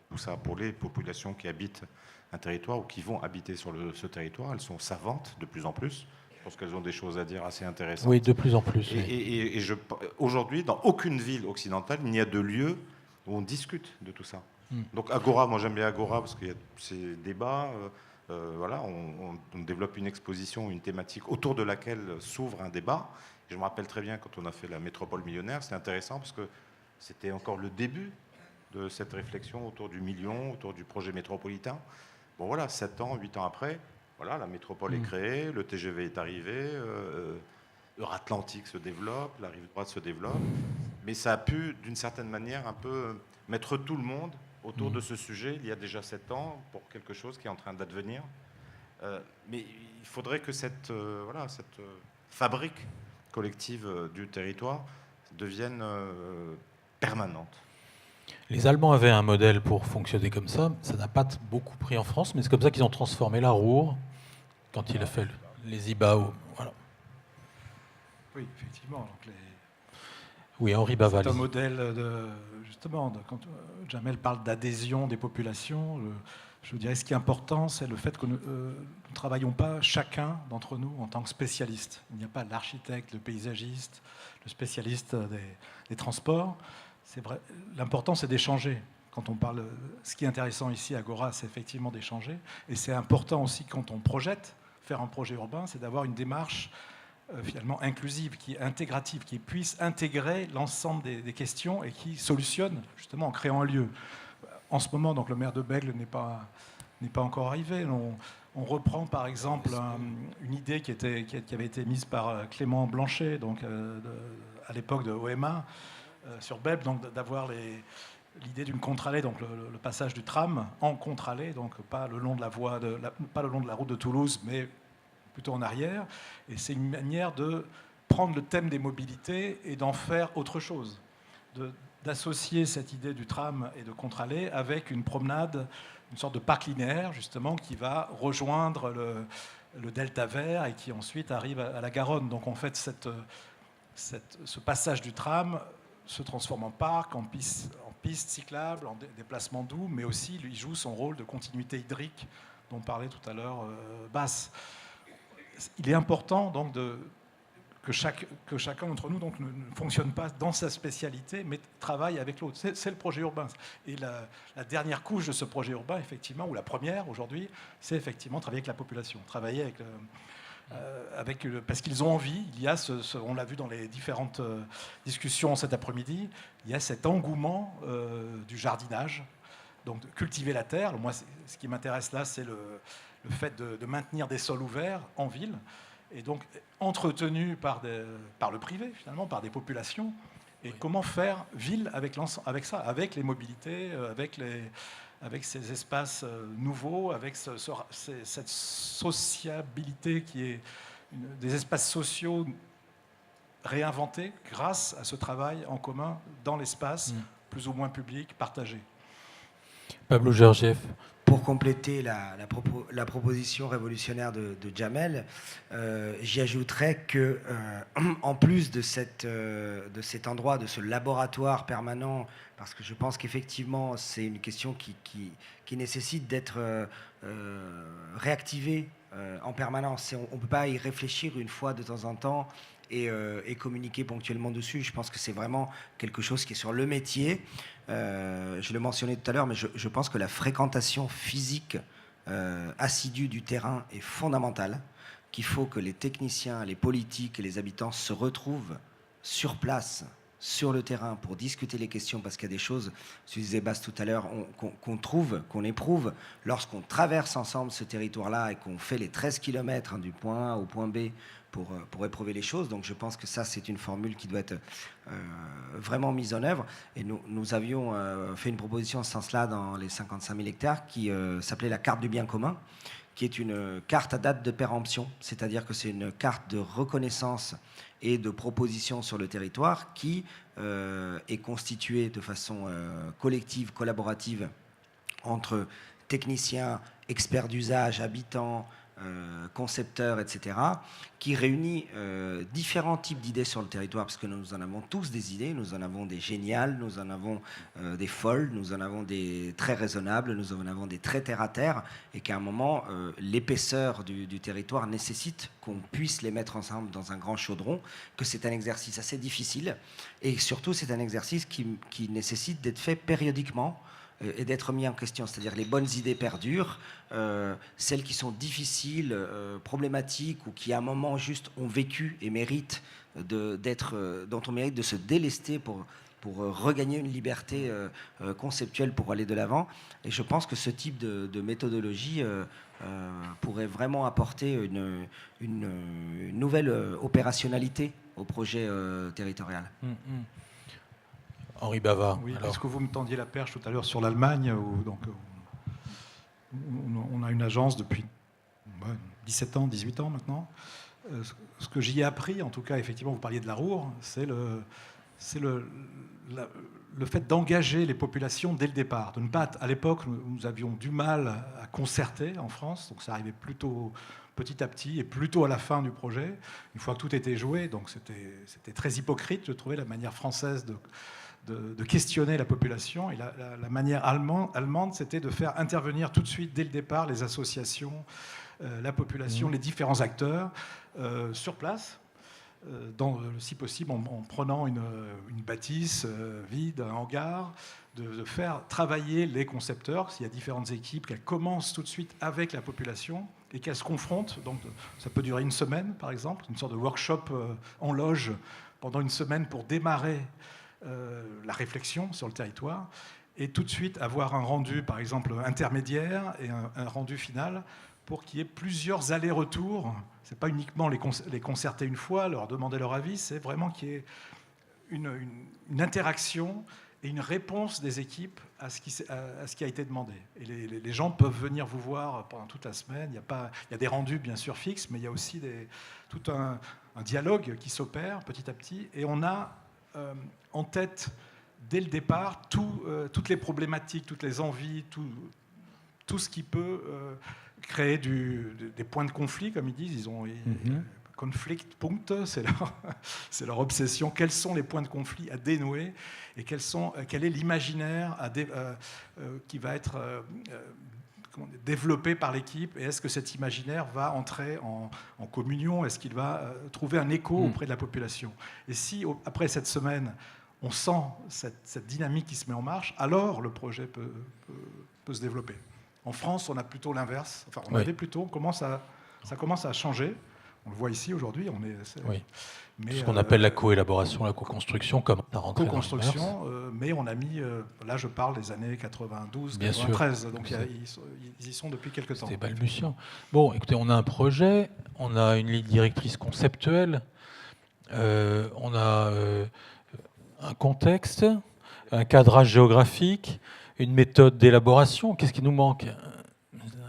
tout ça pour les populations qui habitent un territoire ou qui vont habiter sur ce territoire, elles sont savantes de plus en plus. Je pense qu'elles ont des choses à dire assez intéressantes. Oui, de plus en plus. Et aujourd'hui, dans aucune ville occidentale, il n'y a de lieu où on discute de tout ça. Donc Agora, moi j'aime bien Agora parce qu'il y a ces débats. Voilà, on développe une exposition, une thématique autour de laquelle s'ouvre un débat. Et je me rappelle très bien quand on a fait la métropole millionnaire, c'était intéressant parce que c'était encore le début de cette réflexion autour du million, autour du projet métropolitain. Bon voilà, 7 ans, 8 ans après, voilà, la métropole est créée, le TGV est arrivé, Euratlantique se développe, la rive droite se développe, mais ça a pu, d'une certaine manière, un peu mettre tout le monde autour de ce sujet, il y a déjà 7 ans, pour quelque chose qui est en train d'advenir. Mais il faudrait que cette fabrique collective du territoire devienne permanente. Les Allemands avaient un modèle pour fonctionner comme ça. Ça n'a pas beaucoup pris en France, mais c'est comme ça qu'ils ont transformé la Ruhr quand il a fait les IBAO. Voilà. Oui, effectivement. Donc oui, Henri Baval. C'est un modèle justement, quand Jamel parle d'adhésion des populations, je dirais ce qui est important, c'est le fait que nous ne travaillons pas chacun d'entre nous en tant que spécialiste. Il n'y a pas l'architecte, le paysagiste, le spécialiste des transports. C'est vrai. L'important, c'est d'échanger. Quand on parle, ce qui est intéressant ici à Agora, c'est effectivement d'échanger. Et c'est important aussi quand on projette, faire un projet urbain, c'est d'avoir une démarche finalement inclusive, qui est intégrative, qui puisse intégrer l'ensemble des questions et qui solutionne justement en créant un lieu. En ce moment, donc, le maire de Bègles n'est pas encore arrivé. On reprend par exemple une idée qui avait été mise par Clément Blanchet, donc, à l'époque de OMA, sur Bègles, donc d'avoir l'idée d'une contre-allée, donc le passage du tram en contre-allée, donc pas le long de pas le long de la route de Toulouse, mais plutôt en arrière. Et c'est une manière de prendre le thème des mobilités et d'en faire autre chose, d'associer cette idée du tram et de contre-allée avec une promenade, une sorte de parc linéaire justement qui va rejoindre le delta vert et qui ensuite arrive à la Garonne. Donc en fait, ce passage du tram se transforme en parc, en pistes cyclables, en déplacement doux, mais aussi il joue son rôle de continuité hydrique dont parlait tout à l'heure Basse. Il est important donc que chacun d'entre nous donc, ne fonctionne pas dans sa spécialité, mais travaille avec l'autre. C'est le projet urbain. Et la dernière couche de ce projet urbain, effectivement, ou la première aujourd'hui, c'est effectivement travailler avec la population, travailler parce qu'ils ont envie. Il y a on l'a vu dans les différentes discussions cet après-midi, il y a cet engouement du jardinage, donc de cultiver la terre. Moi, ce qui m'intéresse là, c'est le fait de maintenir des sols ouverts en ville, et donc entretenu par le privé, finalement, par des populations. Et comment faire ville avec ça, avec les mobilités, avec ces espaces nouveaux, avec cette sociabilité qui est des espaces sociaux réinventés grâce à ce travail en commun dans l'espace, plus ou moins public, partagé. Pablo Georgiev. Pour compléter la proposition révolutionnaire de Jamel, j'y ajouterais que, en plus de cet endroit, de ce laboratoire permanent, parce que je pense qu'effectivement c'est une question qui nécessite d'être réactivée en permanence. On ne peut pas y réfléchir une fois de temps en temps et communiquer ponctuellement dessus. Je pense que c'est vraiment quelque chose qui est sur le métier. Je le mentionnais tout à l'heure, mais je pense que la fréquentation physique assidue du terrain est fondamentale, qu'il faut que les techniciens, les politiques et les habitants se retrouvent sur place, sur le terrain, pour discuter les questions, parce qu'il y a des choses, je disais Basse tout à l'heure, qu'on trouve, qu'on éprouve lorsqu'on traverse ensemble ce territoire-là et qu'on fait les 13 km du point A au point B pour éprouver les choses. Donc je pense que ça, c'est une formule qui doit être vraiment mise en œuvre. Et nous avions fait une proposition en ce sens-là dans les 55 000 hectares qui s'appelait la carte du bien commun, qui est une carte à date de péremption, c'est-à-dire que c'est une carte de reconnaissance et de proposition sur le territoire qui est constituée de façon collective, collaborative, entre techniciens, experts d'usage, habitants, concepteurs, etc., qui réunit différents types d'idées sur le territoire, parce que nous en avons tous des idées, nous en avons des géniales, nous en avons des folles, nous en avons des très raisonnables, nous en avons des très terre-à-terre, et qu'à un moment, l'épaisseur du territoire nécessite qu'on puisse les mettre ensemble dans un grand chaudron, que c'est un exercice assez difficile, et surtout c'est un exercice qui nécessite d'être fait périodiquement, et d'être mis en question, c'est-à-dire les bonnes idées perdurent, celles qui sont difficiles, problématiques, ou qui à un moment juste ont vécu et méritent dont on mérite de se délester pour regagner une liberté conceptuelle pour aller de l'avant. Et je pense que ce type de méthodologie pourrait vraiment apporter une nouvelle opérationnalité au projet territorial. Henri Bavard. Oui, parce que vous me tendiez la perche tout à l'heure sur l'Allemagne, où on a une agence depuis 17 ans, 18 ans maintenant. Ce que j'y ai appris, en tout cas, effectivement, vous parliez de la Ruhr, c'est le fait d'engager les populations dès le départ. De ne pas, à l'époque, nous avions du mal à concerter en France, donc ça arrivait plutôt petit à petit et plutôt à la fin du projet, une fois que tout était joué. Donc c'était très hypocrite, je trouvais, la manière française de questionner la population. Et la manière allemande, c'était de faire intervenir tout de suite, dès le départ, les associations, la population, les différents acteurs sur place, si possible en prenant une bâtisse vide, un hangar, de faire travailler les concepteurs, s'il y a différentes équipes, qu'elles commencent tout de suite avec la population et qu'elles se confrontent. Donc ça peut durer une semaine, par exemple, une sorte de workshop en loge pendant une semaine pour démarrer la réflexion sur le territoire, et tout de suite avoir un rendu, par exemple, intermédiaire et un rendu final, pour qu'il y ait plusieurs allers-retours. Ce n'est pas uniquement les concerter une fois, leur demander leur avis, c'est vraiment qu'il y ait une interaction et une réponse des équipes à ce qui a été demandé. Et les gens peuvent venir vous voir pendant toute la semaine. Il y a des rendus, bien sûr, fixes, mais il y a aussi tout un dialogue qui s'opère petit à petit. Et on a en tête, dès le départ, toutes les problématiques, toutes les envies, tout ce qui peut créer des points de conflit, comme ils disent. Konfliktpunkte, c'est leur obsession. Quels sont les points de conflit à dénouer et quel est l'imaginaire qui va être développé par l'équipe, et est-ce que cet imaginaire va entrer en communion, est-ce qu'il va trouver un écho auprès de la population. Et si, après cette semaine, on sent cette dynamique qui se met en marche, alors le projet peut se développer. En France, on a plutôt l'inverse, enfin on avait plutôt, ça commence à changer, on le voit ici aujourd'hui, mais ce qu'on appelle la coélaboration, la co-construction, comme on a rentré co-construction, mais on a mis, là je parle des années 92, 93, donc ils y sont depuis quelques temps. C'était balbutiant. Bon, écoutez, on a un projet, on a une ligne directrice conceptuelle, on a un contexte, un cadrage géographique, une méthode d'élaboration. Qu'est-ce qui nous manque ?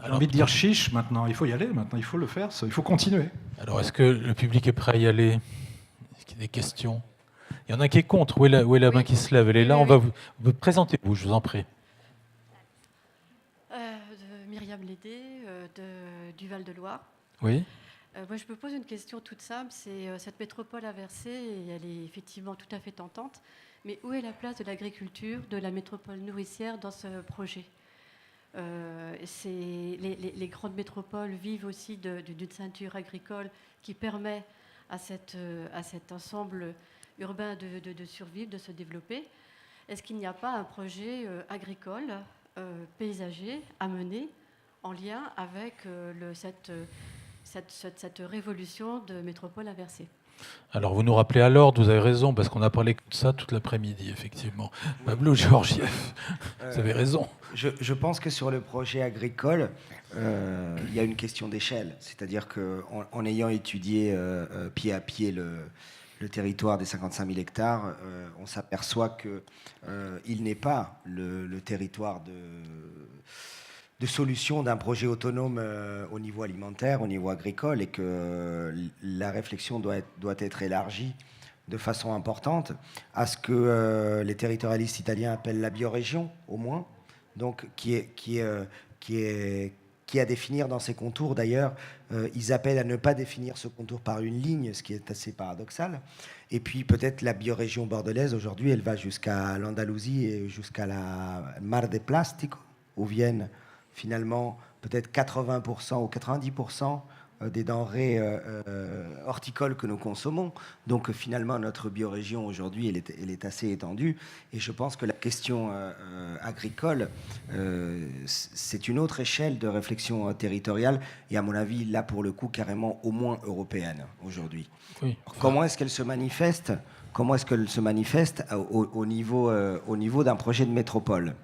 J'ai envie de dire chiche maintenant, il faut y aller, maintenant il faut le faire, il faut continuer. Alors est-ce que le public est prêt à y aller ? Est-ce qu'il y a des questions ? Il y en a qui est contre, où est la main qui se lève ? Elle est là, on va vous présentez-vous, je vous en prie. Myriam Lédé, du Val-de-Loire. Oui. Moi, je me pose une question toute simple, c'est cette métropole inversée, et elle est effectivement tout à fait tentante, mais où est la place de l'agriculture, de la métropole nourricière dans ce projet ? Les grandes métropoles vivent aussi d'une ceinture agricole qui permet à cet ensemble urbain de survivre, de se développer. Est-ce qu'il n'y a pas un projet agricole, paysager à mener en lien avec cette révolution de métropole inversée ? Alors, vous nous rappelez à l'ordre, vous avez raison, parce qu'on a parlé de ça toute l'après-midi, effectivement. Pablo Georgiev, vous avez raison. Je pense que sur le projet agricole, il y a une question d'échelle. C'est-à-dire qu'en ayant étudié pied à pied le territoire des 55 000 hectares, on s'aperçoit qu'il n'est pas le territoire de solution d'un projet autonome au niveau alimentaire, au niveau agricole, et que la réflexion doit être élargie de façon importante à ce que les territorialistes italiens appellent la biorégion, au moins, donc qui est à définir dans ses contours. D'ailleurs, ils appellent à ne pas définir ce contour par une ligne, ce qui est assez paradoxal. Et puis peut-être la biorégion bordelaise, aujourd'hui, elle va jusqu'à l'Andalousie et jusqu'à la Mar de Plastico, où viennent finalement peut-être 80% ou 90% des denrées horticoles que nous consommons. Donc finalement, notre biorégion aujourd'hui, elle est assez étendue. Et je pense que la question agricole, c'est une autre échelle de réflexion territoriale. Et à mon avis, là, pour le coup, carrément au moins européenne aujourd'hui. Oui. Comment est-ce qu'elle se manifeste ? Comment est-ce qu'elle se manifeste au niveau d'un projet de métropole ?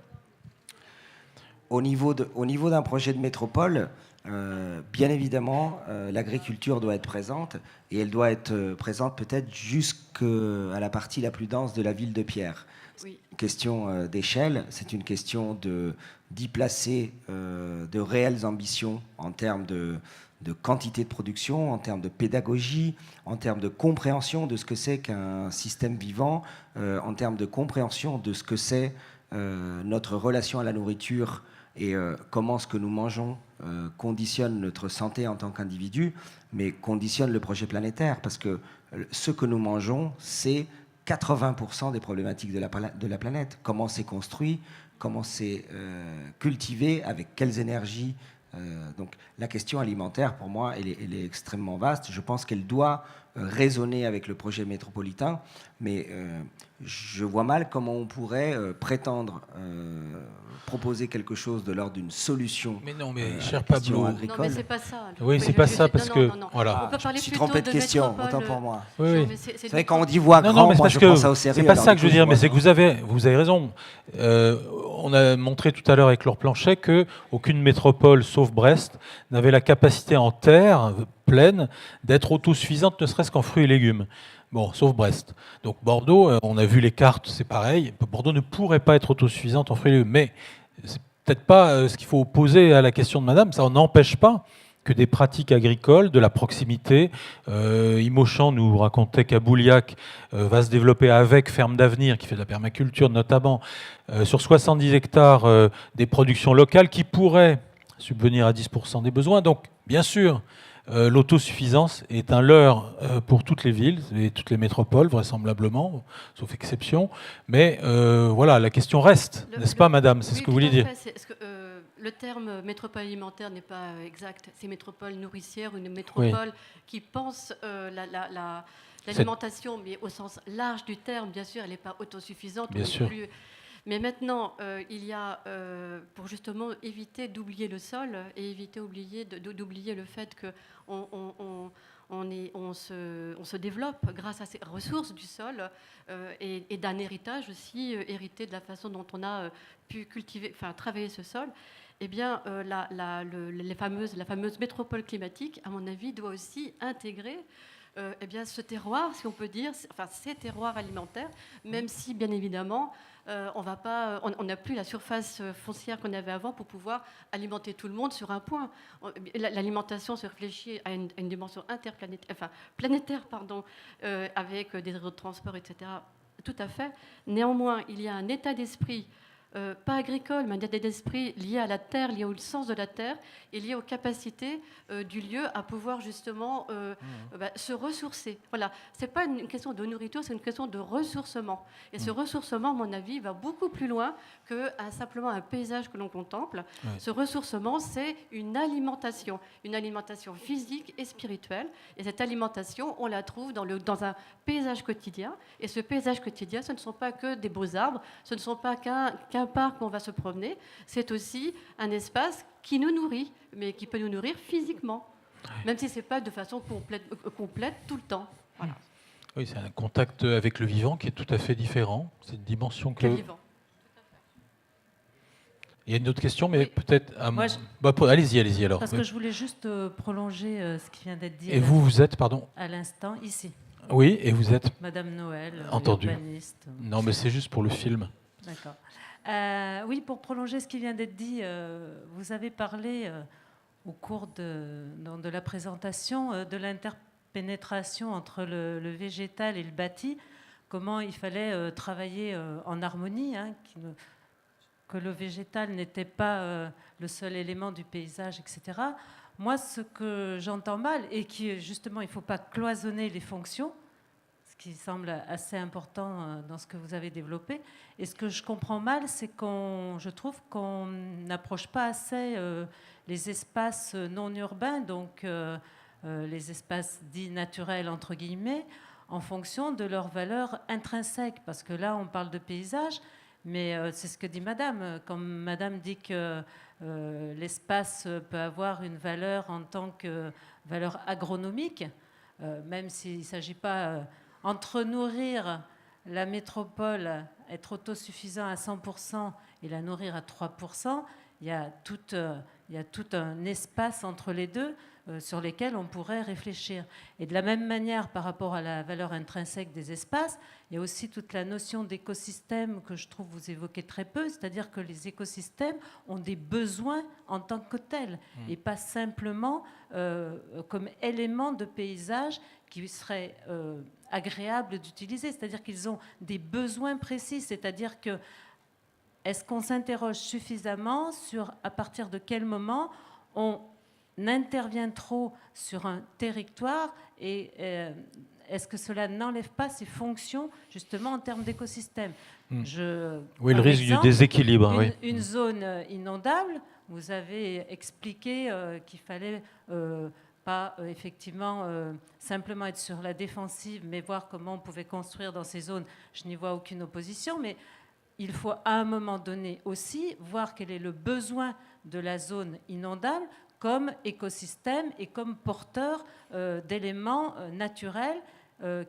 Au niveau d'un projet de métropole, bien évidemment, l'agriculture doit être présente, et elle doit être présente peut-être jusqu'à la partie la plus dense de la ville de Pierre. Oui. Une question d'échelle, c'est une question d'y placer de réelles ambitions en termes de quantité de production, en termes de pédagogie, en termes de compréhension de ce que c'est qu'un système vivant, en termes de compréhension de ce que c'est notre relation à la nourriture, et comment ce que nous mangeons conditionne notre santé en tant qu'individu, mais conditionne le projet planétaire, parce que ce que nous mangeons, c'est 80% des problématiques de la planète. Comment c'est construit, comment c'est cultivé, avec quelles énergies. Donc la question alimentaire, pour moi, elle est extrêmement vaste. Je pense qu'elle doit résonner avec le projet métropolitain, mais je vois mal comment on pourrait prétendre proposer quelque chose de l'ordre d'une solution. Mais non, mais cher Pablo, agricole. Non, mais c'est pas ça. Oui, c'est pas ça, parce que voilà. On peut parler je suis plutôt trompé de question, métropole. autant pour moi. Oui. C'est vrai, quand on dit voix grand, mais moi je pense ça au sérieux. c'est pas ça que je veux dire, mais c'est que vous vous avez raison. On a montré tout à l'heure avec Laure Planchet qu'aucune métropole, sauf Brest, n'avait la capacité en terre pleine d'être autosuffisante, ne serait-ce qu'en fruits et légumes. Bon, sauf Brest. Donc Bordeaux, on a vu les cartes, c'est pareil. Bordeaux ne pourrait pas être autosuffisante en fruits et légumes. Mais c'est peut-être pas ce qu'il faut opposer à la question de Madame. Ça n'empêche pas que des pratiques agricoles, de la proximité. Imochamp nous racontait qu'à Bouliac va se développer avec Ferme d'Avenir, qui fait de la permaculture notamment, sur 70 hectares, des productions locales qui pourraient subvenir à 10% des besoins. Donc, bien sûr, l'autosuffisance est un leurre pour toutes les villes et toutes les métropoles, vraisemblablement, sauf exception. Mais voilà, la question reste, n'est-ce pas, madame? C'est ce que vous vouliez dire. Le terme métropole alimentaire n'est pas exact. C'est métropole nourricière, une métropole qui pense l'alimentation, mais au sens large du terme, bien sûr, elle n'est pas autosuffisante. Bien sûr. Mais maintenant, il y a, pour justement éviter d'oublier le sol et éviter d'oublier le fait qu'on se développe grâce à ces ressources du sol et d'un héritage aussi hérité de la façon dont on a pu travailler ce sol. Eh bien, la fameuse métropole climatique, à mon avis, doit aussi intégrer ce terroir, si on peut dire, ces terroirs alimentaires, même si, bien évidemment, on n'a plus la surface foncière qu'on avait avant pour pouvoir alimenter tout le monde sur un point. L'alimentation se réfléchit à une dimension planétaire, avec des réseaux de transport, etc. Tout à fait. Néanmoins, il y a un état d'esprit, pas agricole, mais un état d'esprit lié à la terre, lié au sens de la terre et lié aux capacités du lieu à pouvoir justement se ressourcer. Voilà, c'est pas une question de nourriture, c'est une question de ressourcement. Et ce ressourcement, à mon avis, va beaucoup plus loin que simplement un paysage que l'on contemple. Ce ressourcement, c'est une alimentation physique et spirituelle. Et cette alimentation, on la trouve dans un paysage quotidien. Et ce paysage quotidien, ce ne sont pas que des beaux arbres, ce ne sont pas qu'un parc où on va se promener, c'est aussi un espace qui nous nourrit, mais qui peut nous nourrir physiquement, même si ce n'est pas de façon complète tout le temps. Voilà. Oui, c'est un contact avec le vivant qui est tout à fait différent. C'est une dimension que... vivant. Il y a une autre question, mais peut-être... Allez-y alors. Parce que je voulais juste prolonger ce qui vient d'être dit. Et vous êtes, pardon? À l'instant, ici. Oui, et vous êtes? Madame Noël, entendu. Urbaniste. Non, mais c'est juste pour le film. D'accord. Oui, pour prolonger ce qui vient d'être dit, vous avez parlé au cours de la présentation de l'interpénétration entre le végétal et le bâti, comment il fallait travailler en harmonie, que le végétal n'était pas le seul élément du paysage, etc. Moi, ce que j'entends mal, et qui justement, il ne faut pas cloisonner les fonctions, qui semble assez important dans ce que vous avez développé. Et ce que je comprends mal, c'est je trouve qu'on n'approche pas assez les espaces non urbains, donc les espaces dits naturels, entre guillemets, en fonction de leur valeur intrinsèque. Parce que là, on parle de paysage, mais c'est ce que dit Madame. Quand Madame dit que l'espace peut avoir une valeur en tant que valeur agronomique, même s'il ne s'agit pas... entre nourrir la métropole, être autosuffisant à 100% et la nourrir à 3%, il y a tout un espace entre les deux sur lesquels on pourrait réfléchir. Et de la même manière, par rapport à la valeur intrinsèque des espaces, il y a aussi toute la notion d'écosystème que je trouve vous évoquez très peu, c'est-à-dire que les écosystèmes ont des besoins en tant que tels, et pas simplement comme éléments de paysage qui seraient agréables d'utiliser, c'est-à-dire qu'ils ont des besoins précis, c'est-à-dire que est-ce qu'on s'interroge suffisamment sur à partir de quel moment on intervient trop sur un territoire et est-ce que cela n'enlève pas ses fonctions justement en termes d'écosystème? Oui, le risque du déséquilibre. Une zone inondable, vous avez expliqué qu'il fallait pas effectivement simplement être sur la défensive, mais voir comment on pouvait construire dans ces zones. Je n'y vois aucune opposition, mais il faut à un moment donné aussi voir quel est le besoin de la zone inondable comme écosystème et comme porteur d'éléments naturels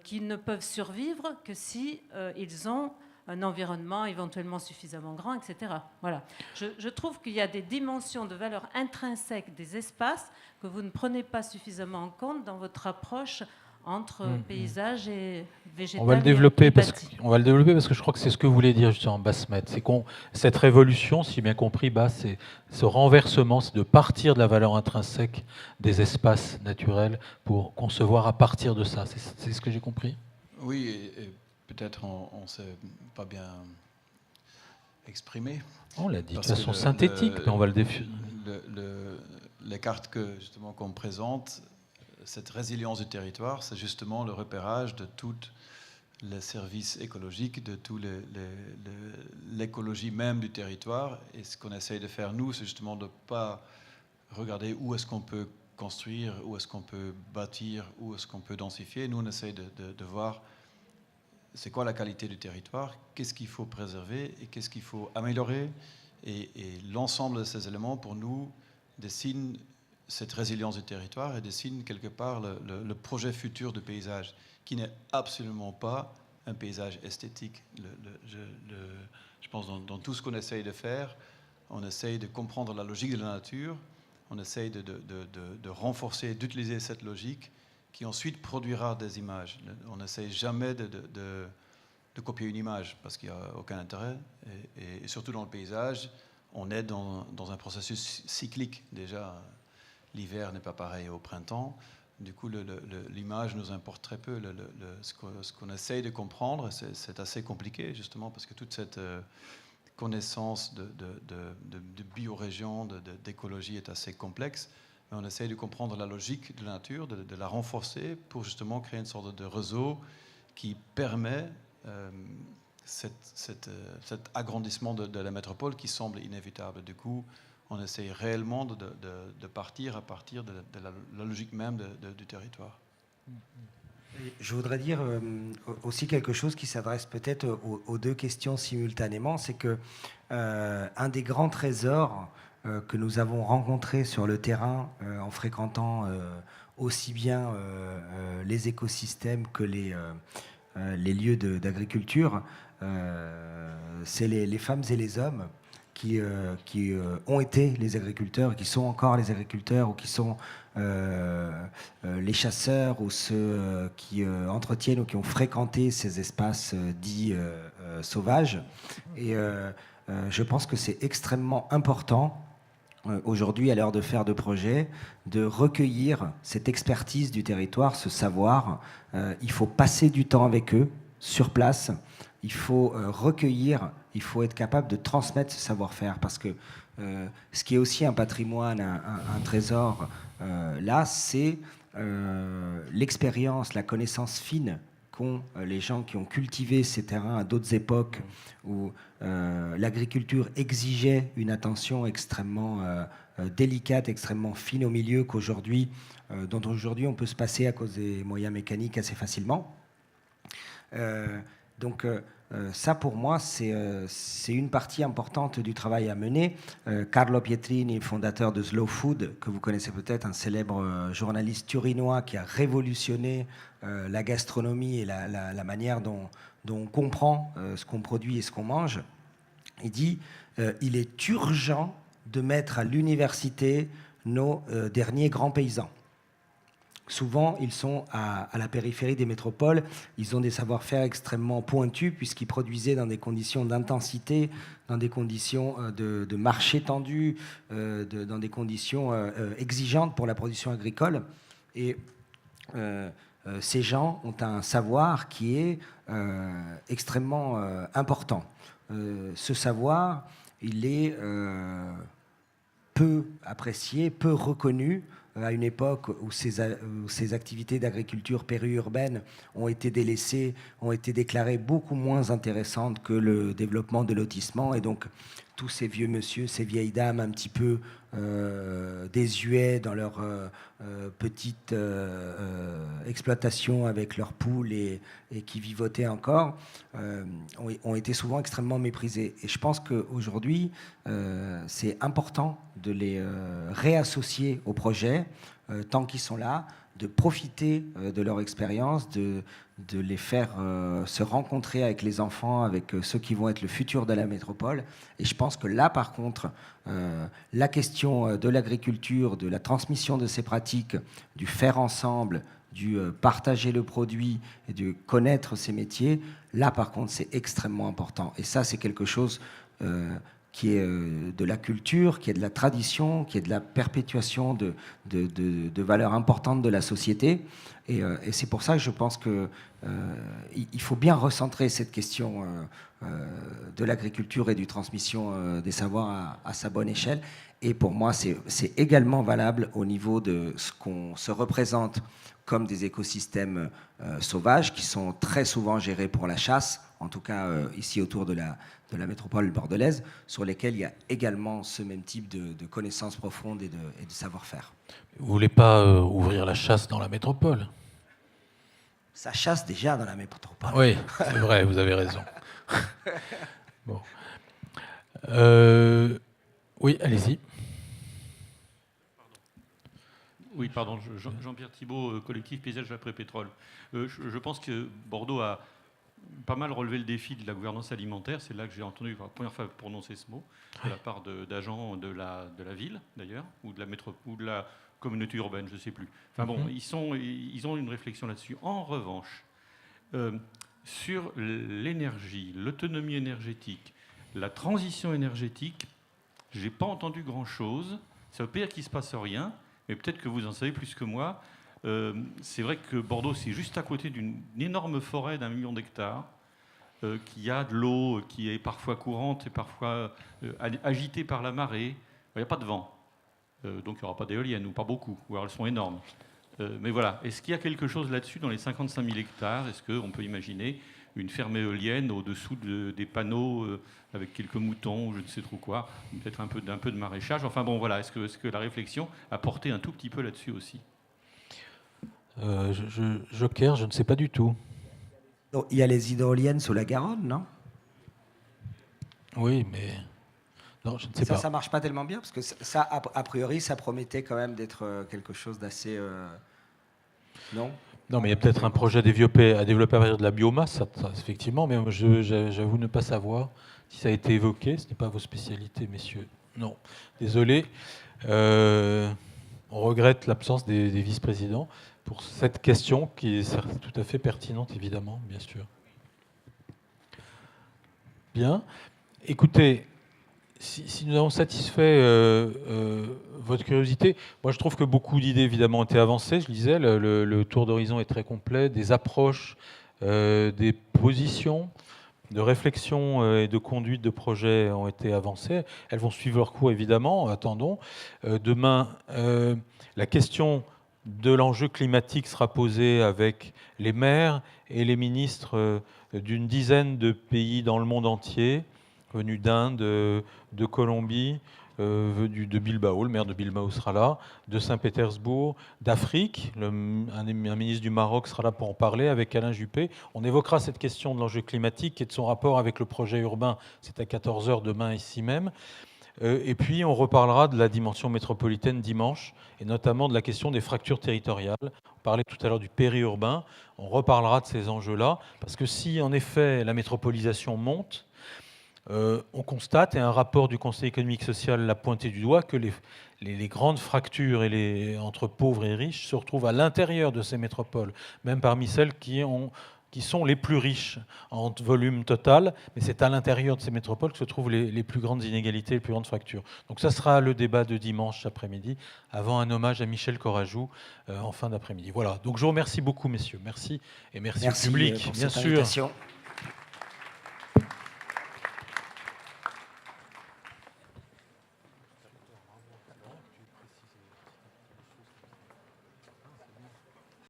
qui ne peuvent survivre que si ils ont un environnement éventuellement suffisamment grand, etc. Voilà. Je trouve qu'il y a des dimensions de valeur intrinsèque des espaces que vous ne prenez pas suffisamment en compte dans votre approche entre paysage et végétal. On va le développer parce que je crois que c'est ce que vous voulez dire justement, Basmet. C'est cette révolution, si bien compris, c'est ce renversement, c'est de partir de la valeur intrinsèque des espaces naturels pour concevoir à partir de ça. C'est ce que j'ai compris? Oui, et peut-être on ne s'est pas bien exprimé. On l'a dit de façon synthétique, mais on va le définir. Les cartes qu'on présente, cette résilience du territoire, c'est justement le repérage de tous les services écologiques, de toute l'écologie même du territoire. Et ce qu'on essaye de faire, nous, c'est justement de ne pas regarder où est-ce qu'on peut construire, où est-ce qu'on peut bâtir, où est-ce qu'on peut densifier. Nous, on essaye de voir c'est quoi la qualité du territoire, qu'est-ce qu'il faut préserver et qu'est-ce qu'il faut améliorer. Et l'ensemble de ces éléments, pour nous, dessinent cette résilience du territoire et dessinent quelque part le projet futur du paysage, qui n'est absolument pas un paysage esthétique. Je pense dans tout ce qu'on essaye de faire, on essaye de comprendre la logique de la nature, on essaye de renforcer, d'utiliser cette logique qui ensuite produira des images. On n'essaye jamais de copier une image parce qu'il n'y a aucun intérêt. Et surtout dans le paysage, on est dans un processus cyclique. Déjà, l'hiver n'est pas pareil au printemps. Du coup, l'image nous importe très peu. Ce qu'on essaye de comprendre, c'est assez compliqué, justement, parce que toute cette connaissance de biorégion, d'écologie est assez complexe. Mais on essaye de comprendre la logique de la nature, de la renforcer pour justement créer une sorte de réseau qui permet cet agrandissement de la métropole qui semble inévitable. Du coup, on essaye réellement de partir à partir de la logique même du territoire. Je voudrais dire aussi quelque chose qui s'adresse peut-être aux deux questions simultanément, c'est que un des grands trésors que nous avons rencontrés sur le terrain en fréquentant aussi bien les écosystèmes que les lieux d'agriculture, c'est les femmes et les hommes qui ont été les agriculteurs, qui sont encore les agriculteurs, ou qui sont les chasseurs, ou ceux qui entretiennent ou qui ont fréquenté ces espaces dits sauvages. Et je pense que c'est extrêmement important aujourd'hui, à l'heure de faire de projets, de recueillir cette expertise du territoire, ce savoir. Il faut passer du temps avec eux, sur place. Il faut recueillir, il faut être capable de transmettre ce savoir-faire, parce que ce qui est aussi un patrimoine, un trésor, là, c'est l'expérience, la connaissance fine qu'ont les gens qui ont cultivé ces terrains à d'autres époques où l'agriculture exigeait une attention extrêmement délicate, extrêmement fine au milieu, dont aujourd'hui on peut se passer à cause des moyens mécaniques assez facilement. Donc ça, pour moi, c'est une partie importante du travail à mener. Carlo Pietrini, fondateur de Slow Food, que vous connaissez peut-être, un célèbre journaliste turinois qui a révolutionné la gastronomie et la manière dont on comprend ce qu'on produit et ce qu'on mange, il dit il est urgent de mettre à l'université nos derniers grands paysans. Souvent, ils sont à la périphérie des métropoles. Ils ont des savoir-faire extrêmement pointus puisqu'ils produisaient dans des conditions d'intensité, dans des conditions de marché tendu, dans des conditions exigeantes pour la production agricole. Et ces gens ont un savoir qui est extrêmement important. Ce savoir, il est peu apprécié, peu reconnu, à une époque où ces activités d'agriculture périurbaine ont été délaissées, ont été déclarées beaucoup moins intéressantes que le développement de lotissement. Et donc, tous ces vieux monsieur, ces vieilles dames un petit peu désuets dans leur petite exploitation avec leurs poules et qui vivotaient encore, ont été souvent extrêmement méprisés. Et je pense qu'aujourd'hui, c'est important de les réassocier au projet, tant qu'ils sont là, de profiter de leur expérience, de les faire se rencontrer avec les enfants, avec ceux qui vont être le futur de la métropole. Et je pense que là, par contre, la question de l'agriculture, de la transmission de ces pratiques, du faire ensemble, du partager le produit et de connaître ces métiers, là, par contre, c'est extrêmement important. Et ça, c'est quelque chose qui est de la culture, qui est de la tradition, qui est de la perpétuation de valeurs importantes de la société. Et c'est pour ça que je pense qu'il faut bien recentrer cette question de l'agriculture et du transmission des savoirs à sa bonne échelle. Et pour moi, c'est également valable au niveau de ce qu'on se représente comme des écosystèmes sauvages qui sont très souvent gérés pour la chasse, en tout cas ici autour de la métropole bordelaise, sur lesquels il y a également ce même type de connaissances profondes et de savoir-faire. Vous ne voulez pas ouvrir la chasse dans la métropole? Ça chasse déjà dans la métropole. Oui, c'est vrai, vous avez raison. Bon. Oui, allez-y. Oui, pardon, Jean-Pierre Thibault, collectif Paysage après-pétrole. Je pense que Bordeaux a pas mal relevé le défi de la gouvernance alimentaire. C'est là que j'ai entendu pour la première fois prononcer ce mot, de la part d'agents de la ville, d'ailleurs, ou de la communauté urbaine, je ne sais plus. Enfin bon, ils ont une réflexion là-dessus. En revanche, sur l'énergie, l'autonomie énergétique, la transition énergétique, je n'ai pas entendu grand-chose. Ça veut pas dire qu'il ne se passe rien, mais peut-être que vous en savez plus que moi. C'est vrai que Bordeaux, c'est juste à côté d'une énorme forêt d'1 million d'hectares, qui a de l'eau, qui est parfois courante et parfois agitée par la marée. Il n'y a pas de vent, donc il n'y aura pas d'éoliennes, ou pas beaucoup, ou alors elles sont énormes. Mais voilà, est-ce qu'il y a quelque chose là-dessus dans les 55 000 hectares? Est-ce qu'on peut imaginer une ferme éolienne au-dessous des panneaux avec quelques moutons ou je ne sais trop quoi, peut-être un peu de maraîchage? Enfin bon, voilà, est-ce que la réflexion a porté un tout petit peu là-dessus aussi? Joker, je ne sais pas du tout. Donc, il y a les hydroliennes sous la Garonne, non? Oui, mais... Non, je ne sais pas. Ça ne marche pas tellement bien, parce que ça, a priori, ça promettait quand même d'être quelque chose d'assez... Non? Non, mais il y a peut-être un projet à développer à partir de la biomasse, ça, effectivement, mais j'avoue ne pas savoir si ça a été évoqué. Ce n'est pas vos spécialités, messieurs. Non, désolé. On regrette l'absence des vice-présidents pour cette question qui est tout à fait pertinente, évidemment, bien sûr. Bien. Écoutez, si nous avons satisfait votre curiosité, moi je trouve que beaucoup d'idées évidemment ont été avancées. Je disais, le tour d'horizon est très complet, des approches, des positions, de réflexion et de conduite de projets ont été avancées. Elles vont suivre leur cours évidemment, attendons. Demain, la question de l'enjeu climatique sera posée avec les maires et les ministres d'une dizaine de pays dans le monde entier, venus d'Inde, de Colombie, venu de Bilbao, le maire de Bilbao sera là, de Saint-Pétersbourg, d'Afrique, un ministre du Maroc sera là pour en parler avec Alain Juppé. On évoquera cette question de l'enjeu climatique et de son rapport avec le projet urbain, c'est à 14h demain ici même. Et puis on reparlera de la dimension métropolitaine dimanche, et notamment de la question des fractures territoriales. On parlait tout à l'heure du périurbain, on reparlera de ces enjeux-là, parce que si en effet la métropolisation monte, on constate, et un rapport du Conseil économique et social l'a pointé du doigt, que les grandes fractures entre pauvres et riches se retrouvent à l'intérieur de ces métropoles, même parmi celles qui sont les plus riches en volume total, mais c'est à l'intérieur de ces métropoles que se trouvent les plus grandes inégalités, les plus grandes fractures. Donc ça sera le débat de dimanche après-midi, avant un hommage à Michel Corajou en fin d'après-midi. Voilà, donc je vous remercie beaucoup, messieurs. Merci, et merci au public, pour bien cette sûr. invitation.